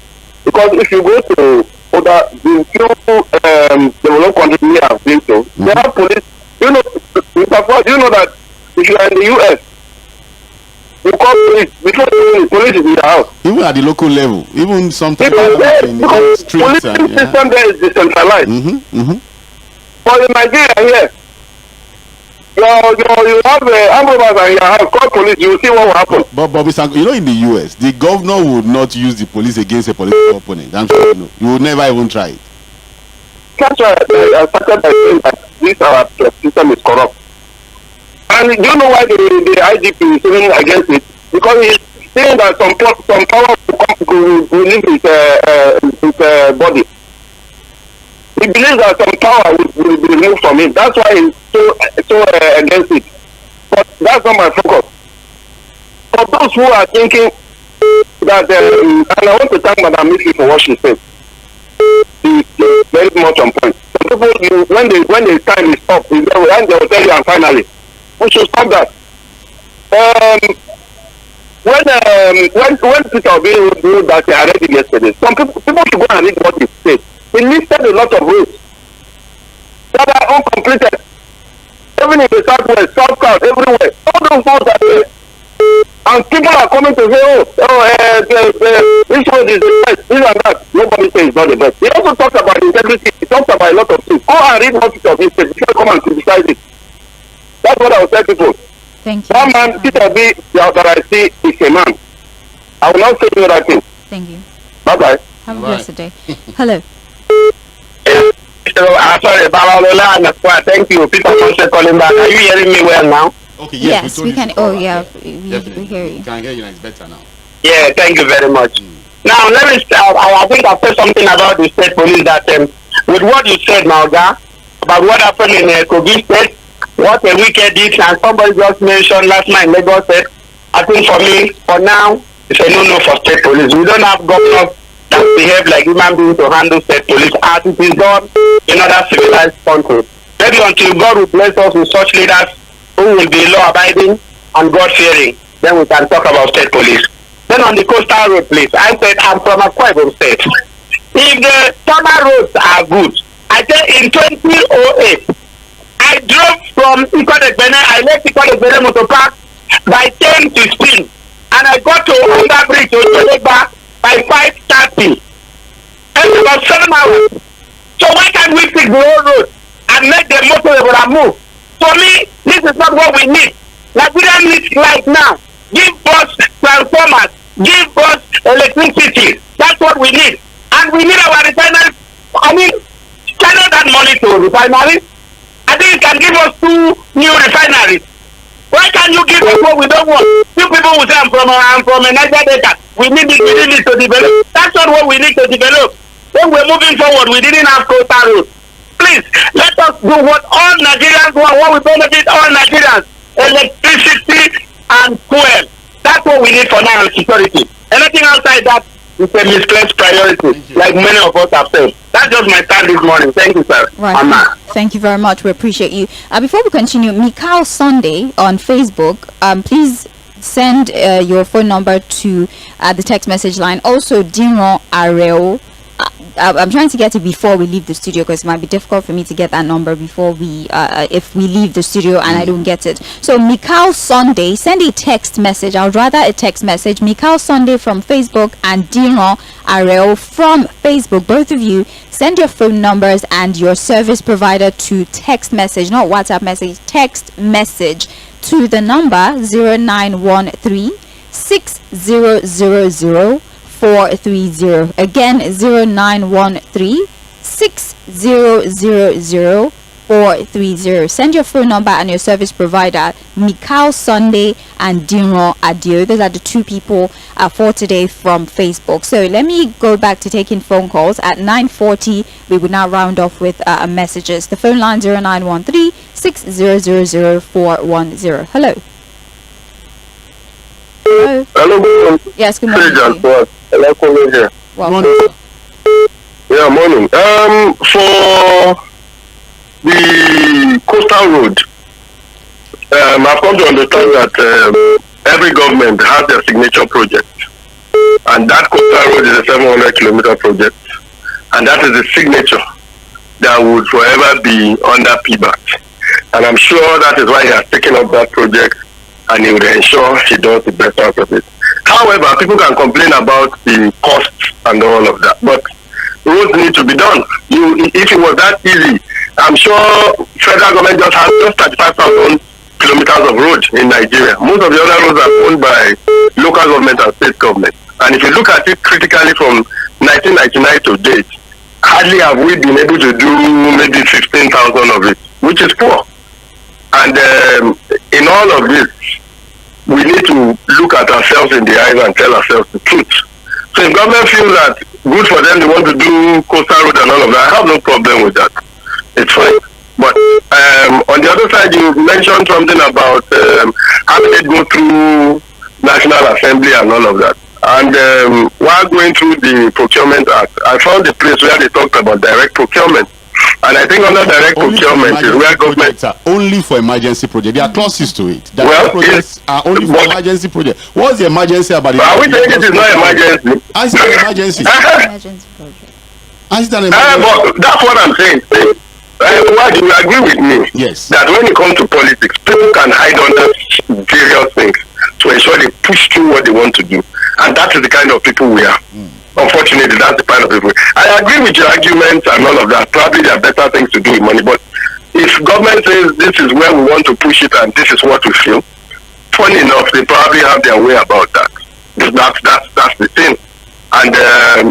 Because if you go to other developed countries we have been to, they have police. You know, Mr. Fuhad, do you know that if you are in the US, you call police because the police is in the house. Even at the local level, even sometimes in the streets. Police system there is decentralized. But in Nigeria here, you have ambulance in your house, call police, you will see what will happen. But Mr. You know, in the US, the governor would not use the police against a political opponent. I'm sure you know. You would never even try it. That's why I started by saying that this our system is corrupt. And do you know why the IGP is saying against it? Because he's saying that some power will leave his body. believes that some power will be removed from him. That's why he's so against it. But that's not my focus. For those who are thinking that, and I want to thank Madam Missy for what she said. She's very much on point. Some people, when the time is up, and they will tell you, and finally, we should stop that. When Peter Obi wrote that I read it yesterday, some people should go and read what he said. He listed a lot of roads that are uncompleted. Even in the southwest, south, everywhere. All those roads are there. And people are coming to say, this road is the best, this and that. Nobody says it's not the best. He also talks about integrity. He talks about a lot of things. Go and read what Peter Obi said. You can't come and criticize it. That's what I will tell people. Thank you. One man, Peter Obi, that I see is a man. I will not say any other thing. Thank you. Bye-bye. Have a blessed day. Hello. Sorry, Babalola, thank you. Peter Mose calling back. Are you hearing me well now? Okay, Yes, we can. Oh, yeah, we hear you. We can hear you now. It's better now. Yeah, thank you very much. Now, let me start. I think I've said something about the state police that with what you said now, about what happened in Kogi State, what a wicked did, and somebody just mentioned last night in Lagos State. I think for me, for now, it's a no-no for state police. We don't have governors that behave like human beings to handle state police as it is done in other civilized countries. Maybe until God will bless us with such leaders who will be law-abiding and God-fearing, then we can talk about state police. Then on the coastal road, please, I said I'm from 𝐴̀ᴏᴜ State. If the summer roads are good, I said in 2008, I drove from 𝐴̀ᴏᴜ, I left 𝐴̀ᴏᴜ Motor Park by 10:15, and I got to Underbridge to back by 5:30. And about 7 hours. So why can't we fix the whole road and make the motor move? For me, this is not what we need. Nigeria needs light now. Give us transformers. Give us electricity. That's what we need. And we need our refineries. I mean, channel that money to refineries. I think you can give us 2 new refineries. Why can't you give us what we don't want? Few people will say I'm from a Niger Delta. We need it to develop. That's not what we need to develop. When we're moving forward, we didn't have coastal roads. Please, let us do what all Nigerians want, what we benefit all Nigerians. Electricity and fuel. That's what we need for now in security. Anything outside that is a misplaced priority, like many of us have said. That's just my stand this morning. Thank you, sir. Right. Thank you very much. We appreciate you. Before we continue, Mikal Sunday on Facebook, please send your phone number to the text message line. Also, Dino Areo. I'm trying to get it before we leave the studio because it might be difficult for me to get that number before we if we leave the studio and I don't get it. So Mikal Sunday, send a text message. I would rather a text message. Mikal Sunday from Facebook and Dino Areo from Facebook. Both of you send your phone numbers and your service provider to text message, not WhatsApp message, text message to the number 0913 6000 430. Again, 0913 6000 430. Send your phone number and your service provider, Mikal Sunday and Dino Adio. Those are the 2 people for today from Facebook. So let me go back to taking phone calls. At 9:40, we will now round off with messages. The phone line 0913 6000 410. Hello. Hello. Hello. Yes, good morning. Welcome. Yeah, morning. For the coastal road, I've come to understand that every government has their signature project, and that coastal road is a 700-kilometer project, and that is a signature that would forever be under PBAT. And I'm sure that is why he has taken up that project, and he will ensure he does the best out of it. However, people can complain about the costs and all of that, but roads need to be done. If it was that easy, I'm sure federal government just has 35,000 kilometers of road in Nigeria. Most of the other roads are owned by local government and state government. And if you look at it critically from 1999 to date, hardly have we been able to do maybe 15,000 of it, which is poor. And in all of this, we need to look at ourselves in the eyes and tell ourselves the truth. So if government feels that good for them. They want to do coastal road and all of that. I have no problem with that. It's fine. But on the other side, you mentioned something about having it go through National Assembly and all of that. And while going through the Procurement Act, I found a place where they talked about direct procurement. And I think under direct only procurement is where government... Only for emergency projects. There are clauses to it. Well, projects are only for emergency projects. What's the emergency about it? Are we saying it is not emergency? I see an emergency. Emergency project. I see an emergency. But that's what I'm saying. Why do you agree with me? Yes. That when it comes to politics, people can hide under various things to ensure they push through what they want to do. And that is the kind of people we are. Unfortunately, that's the kind of people. I agree with your arguments and all of that. Probably there are better things to do with money. But if government says this is where we want to push it and this is what we feel, funny enough, they probably have their way about that. That's the thing. And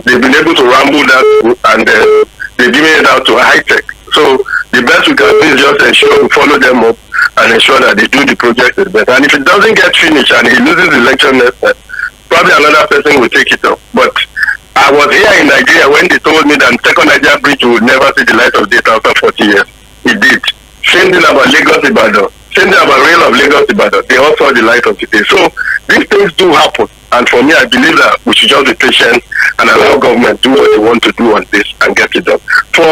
they've been able to ramble that and they've given it out to high tech. So the best we can do is just ensure we follow them up and ensure that they do the project is better. And if it doesn't get finished and he loses the election next time, probably another person will take it up. But I was here in Nigeria when they told me that second Nigeria bridge would never see the light of day after 40 years. It did. Same thing about Lagos Ibadan. Same thing about rail of Lagos Ibadan. They all saw the light of the day. So these things do happen. And for me, I believe that we should just be patient and allow government do what they want to do on this and get it done. For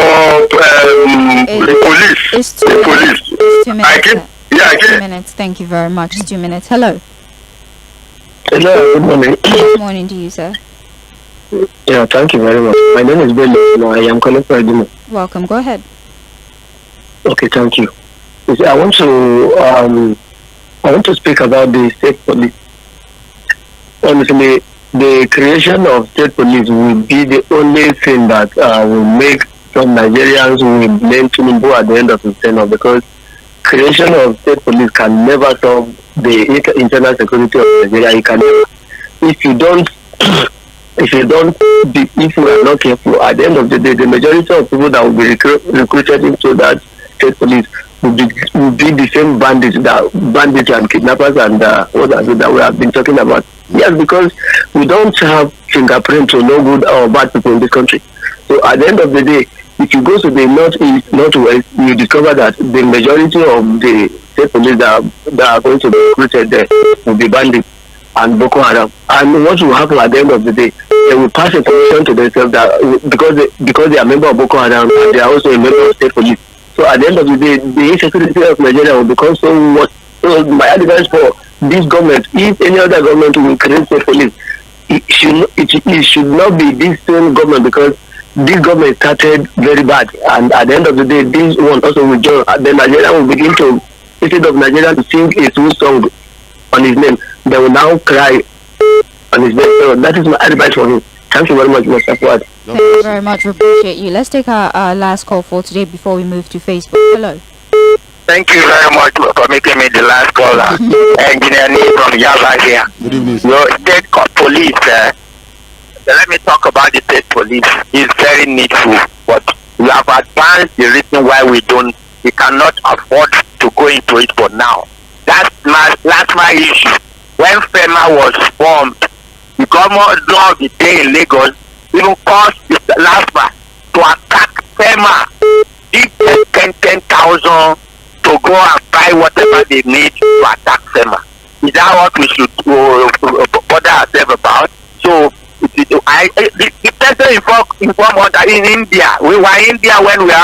the police, I keep 2 minutes. Thank you very much. 2 minutes. Hello. Hello. Good morning. Good morning to you, sir. Yeah, thank you very much. My name is Bello. I am calling for Edimo. Welcome. Go ahead. Okay, thank you. You see, I want to speak about the state police. Honestly, the creation of state police will be the only thing that will make some Nigerians will blame Tinubu at the end of his tenure, because creation of state police can never solve the internal security of Nigeria. It can never. If you are not careful, at the end of the day, the majority of people that will be recruited into that state police will be the same bandits and kidnappers and others that we have been talking about. Yes, because we don't have fingerprints to know good or bad people in this country. So at the end of the day, if you go to the northeast, northwest, you discover that the majority of the state police that are going to be recruited there will be bandits and Boko Haram. And what will happen at the end of the day, they will pass information to themselves that because they are member of Boko Haram and they are also a member of state police. So at the end of the day, the insecurity of Nigeria will become so much. So my advice for this government, if any other government will create state police, it should not be this same government, because this government started very bad, and at the end of the day, this one also will join. Then Nigeria will begin to, instead of Nigeria to sing a true song on his name, they will now cry on his name. So that is my advice for him. Thank you very much, Mr. Fuad. Thank you very much. We appreciate you. Let's take our last call for today before we move to Facebook. Hello. Thank you very much for making me the last caller. Engineer Neil from Yaba here. Good evening, sir. Your state police, let me talk about the state police. It's very needful, but we have advanced the reason why we cannot afford to go into it for now. That's my issue. When FEMA was formed, the government of the day in Lagos even caused the LASMA to attack FEMA. Give them 10,000 to go and buy whatever they need to attack FEMA. Is that what we should bother ourselves about? So the person informed us that in India, we were in India when we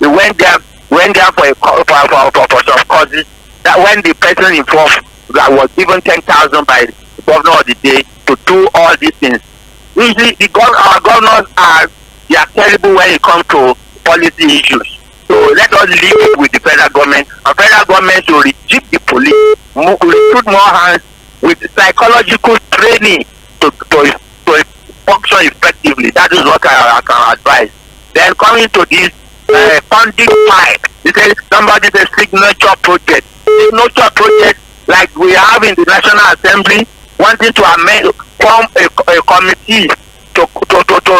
went there for some causes. That when the person informed that was given 10,000 by the governor of the day to do all these things. Usually our governors are terrible when it comes to policy issues. So let us leave it with the federal government. And federal government will reject the police, recruit more hands with psychological training to function effectively. That is what I can advise. Then coming to this funding pipe, somebody said signature project. Signature project like we have in the National Assembly, wanting to form a committee to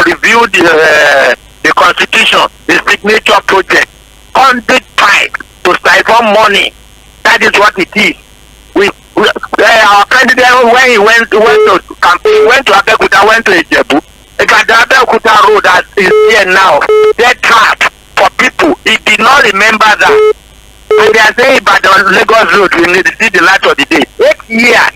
review the constitution, the signature project. 100 pipe to siphon money. That is what it is. Our president, when he went to campaign, went to Abeokuta, went to Ijebu, Ibadan-Abeokuta road that is here now, dead trap for people. He did not remember that. And they are saying Ibadan Lagos road, we need to see the light of the day. 8 years.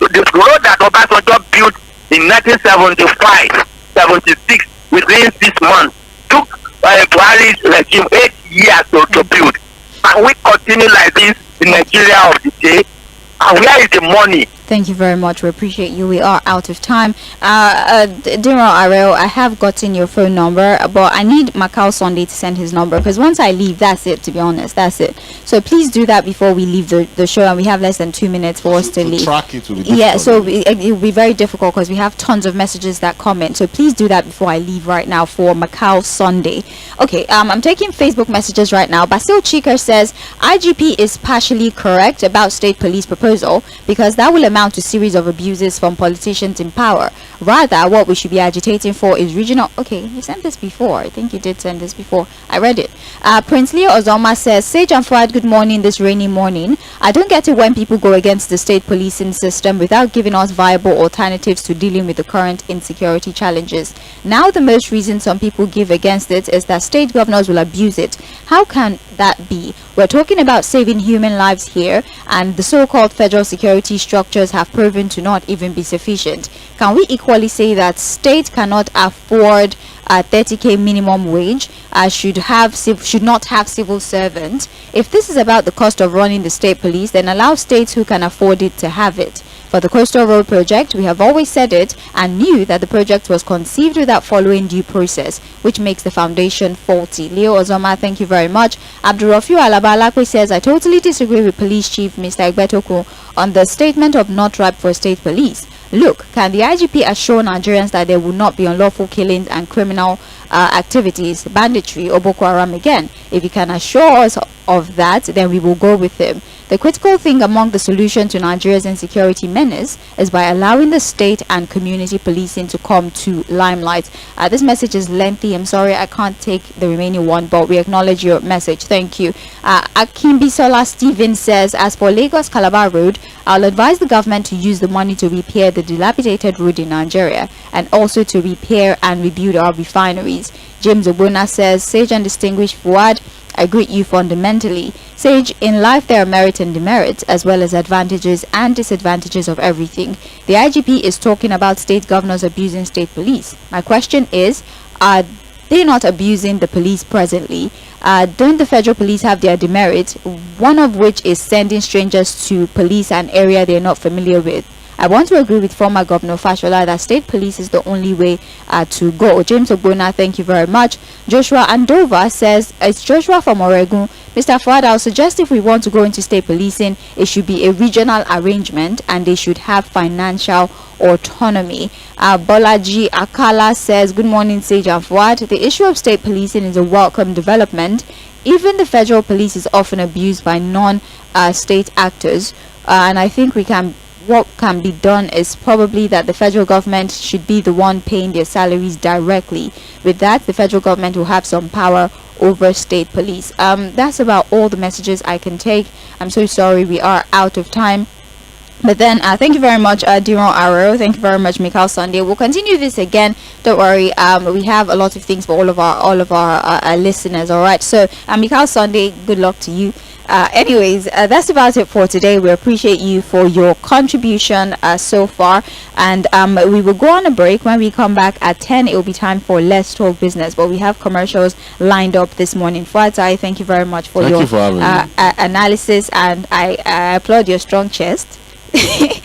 The road that Obasanjo built in 1975, 76, within 6 months, took Buhari's regime 8 years to build. And we continue like this in Nigeria of the day. And where is the money? Thank you very much. We appreciate you. We are out of time. Dino Arel, I have gotten your phone number, but I need Macau Sunday to send his number, because once I leave, that's it, to be honest. That's it. So please do that before we leave the show, and we have less than 2 minutes for us to leave. Track it will be difficult. Yeah, so it will be very difficult because we have tons of messages that come in. So please do that before I leave right now for Macau Sunday. Okay, I'm taking Facebook messages right now. Basil Chika says IGP is partially correct about state police proposal, because that will amount to series of abuses from politicians in power. Rather, what we should be agitating for is regional. Okay, you sent this before. I think you did send this before. I read it. Prince Leo Ozoma says, Sage and Fuad, good morning this rainy morning. I don't get it when people go against the state policing system without giving us viable alternatives to dealing with the current insecurity challenges. Now the most reason some people give against it is that state governors will abuse it. How can that be? We're talking about saving human lives here, and the so-called federal security structures have proven to not even be sufficient. Can we equally say that state cannot afford a 30k minimum wage, should not have civil servants? If this is about the cost of running the state police, then allow states who can afford it to have it. For the Coastal Road project, we have always said it and knew that the project was conceived without following due process, which makes the foundation faulty. Leo Ozoma, thank you very much. Abdurrafiu Alabalakwe says, I totally disagree with Police Chief Mr. Igbetokun on the statement of not ripe for state police. Look, can the IGP assure Nigerians that there will not be unlawful killings and criminal activities, banditry or Boko Haram again? If he can assure us of that, then we will go with him. The critical thing among the solution to Nigeria's insecurity menace is by allowing the state and community policing to come to limelight. This message is lengthy. I'm sorry I can't take the remaining one, but we acknowledge your message. Thank you. Akimbisola Stephen says, as for Lagos Calabar Road, I'll advise the government to use the money to repair the dilapidated road in Nigeria, and also to repair and rebuild our refineries. James Obona says, Sage and distinguished Fuad, I greet you fundamentally. Sage, in life there are merit and demerits, as well as advantages and disadvantages of everything. The IGP is talking about state governors abusing state police. My question is, are they not abusing the police presently? Don't the federal police have their demerits, one of which is sending strangers to police an area they're not familiar with? I want to agree with former Governor Fashola that state police is the only way to go. James Ogbona, thank you very much. Joshua Andova says, it's Joshua from Oregon. Mr. Fuad, I'll suggest if we want to go into state policing, it should be a regional arrangement and they should have financial autonomy. Bolaji Akala says, good morning, Sage and Fuad. The issue of state policing is a welcome development. Even the federal police is often abused by non-state actors, and I think what can be done is probably that the federal government should be the one paying their salaries directly. With that, the federal government will have some power over state police. That's about all the messages I can take. I'm so sorry, we are out of time. But then, thank you very much, Diron Arrow. Thank you very much, Mikhail Sunday. We'll continue this again. Don't worry. We have a lot of things for all of our listeners. All right. So, Mikhail Sunday, good luck to you. Anyways, that's about it for today. We appreciate you for your contribution so far, and we will go on a break. When we come back at 10, it will be time for Let's Talk Business, but we have commercials lined up this morning. Fuad Saheed, thank you very much for your analysis, and I applaud your strong chest. I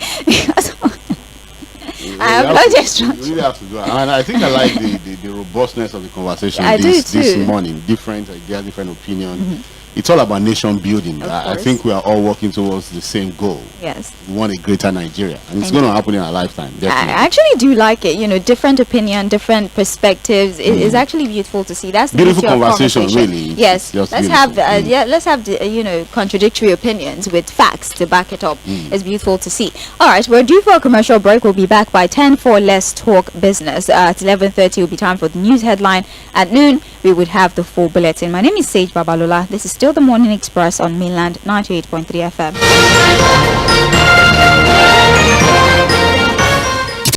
applaud your strong chest. Really have to do it. And I think I like the robustness of the conversation this morning. Different ideas, different opinions. It's all about nation building. I think we are all working towards the same goal. Yes. We want a greater Nigeria. And it's going to happen in our lifetime. Definitely. I actually do like it. You know, different opinion, different perspectives. It's actually beautiful to see. That's the beautiful conversation, really. Yes. Let's have the contradictory opinions with facts to back it up. It's beautiful to see. All right, we're due for a commercial break. We'll be back by 10 for Let's Talk Business. At 11:30 will be time for the news headline. At noon, we would have the full bulletin. My name is Sage Babalola. This is still the Morning Express on Mainland 98.3 FM.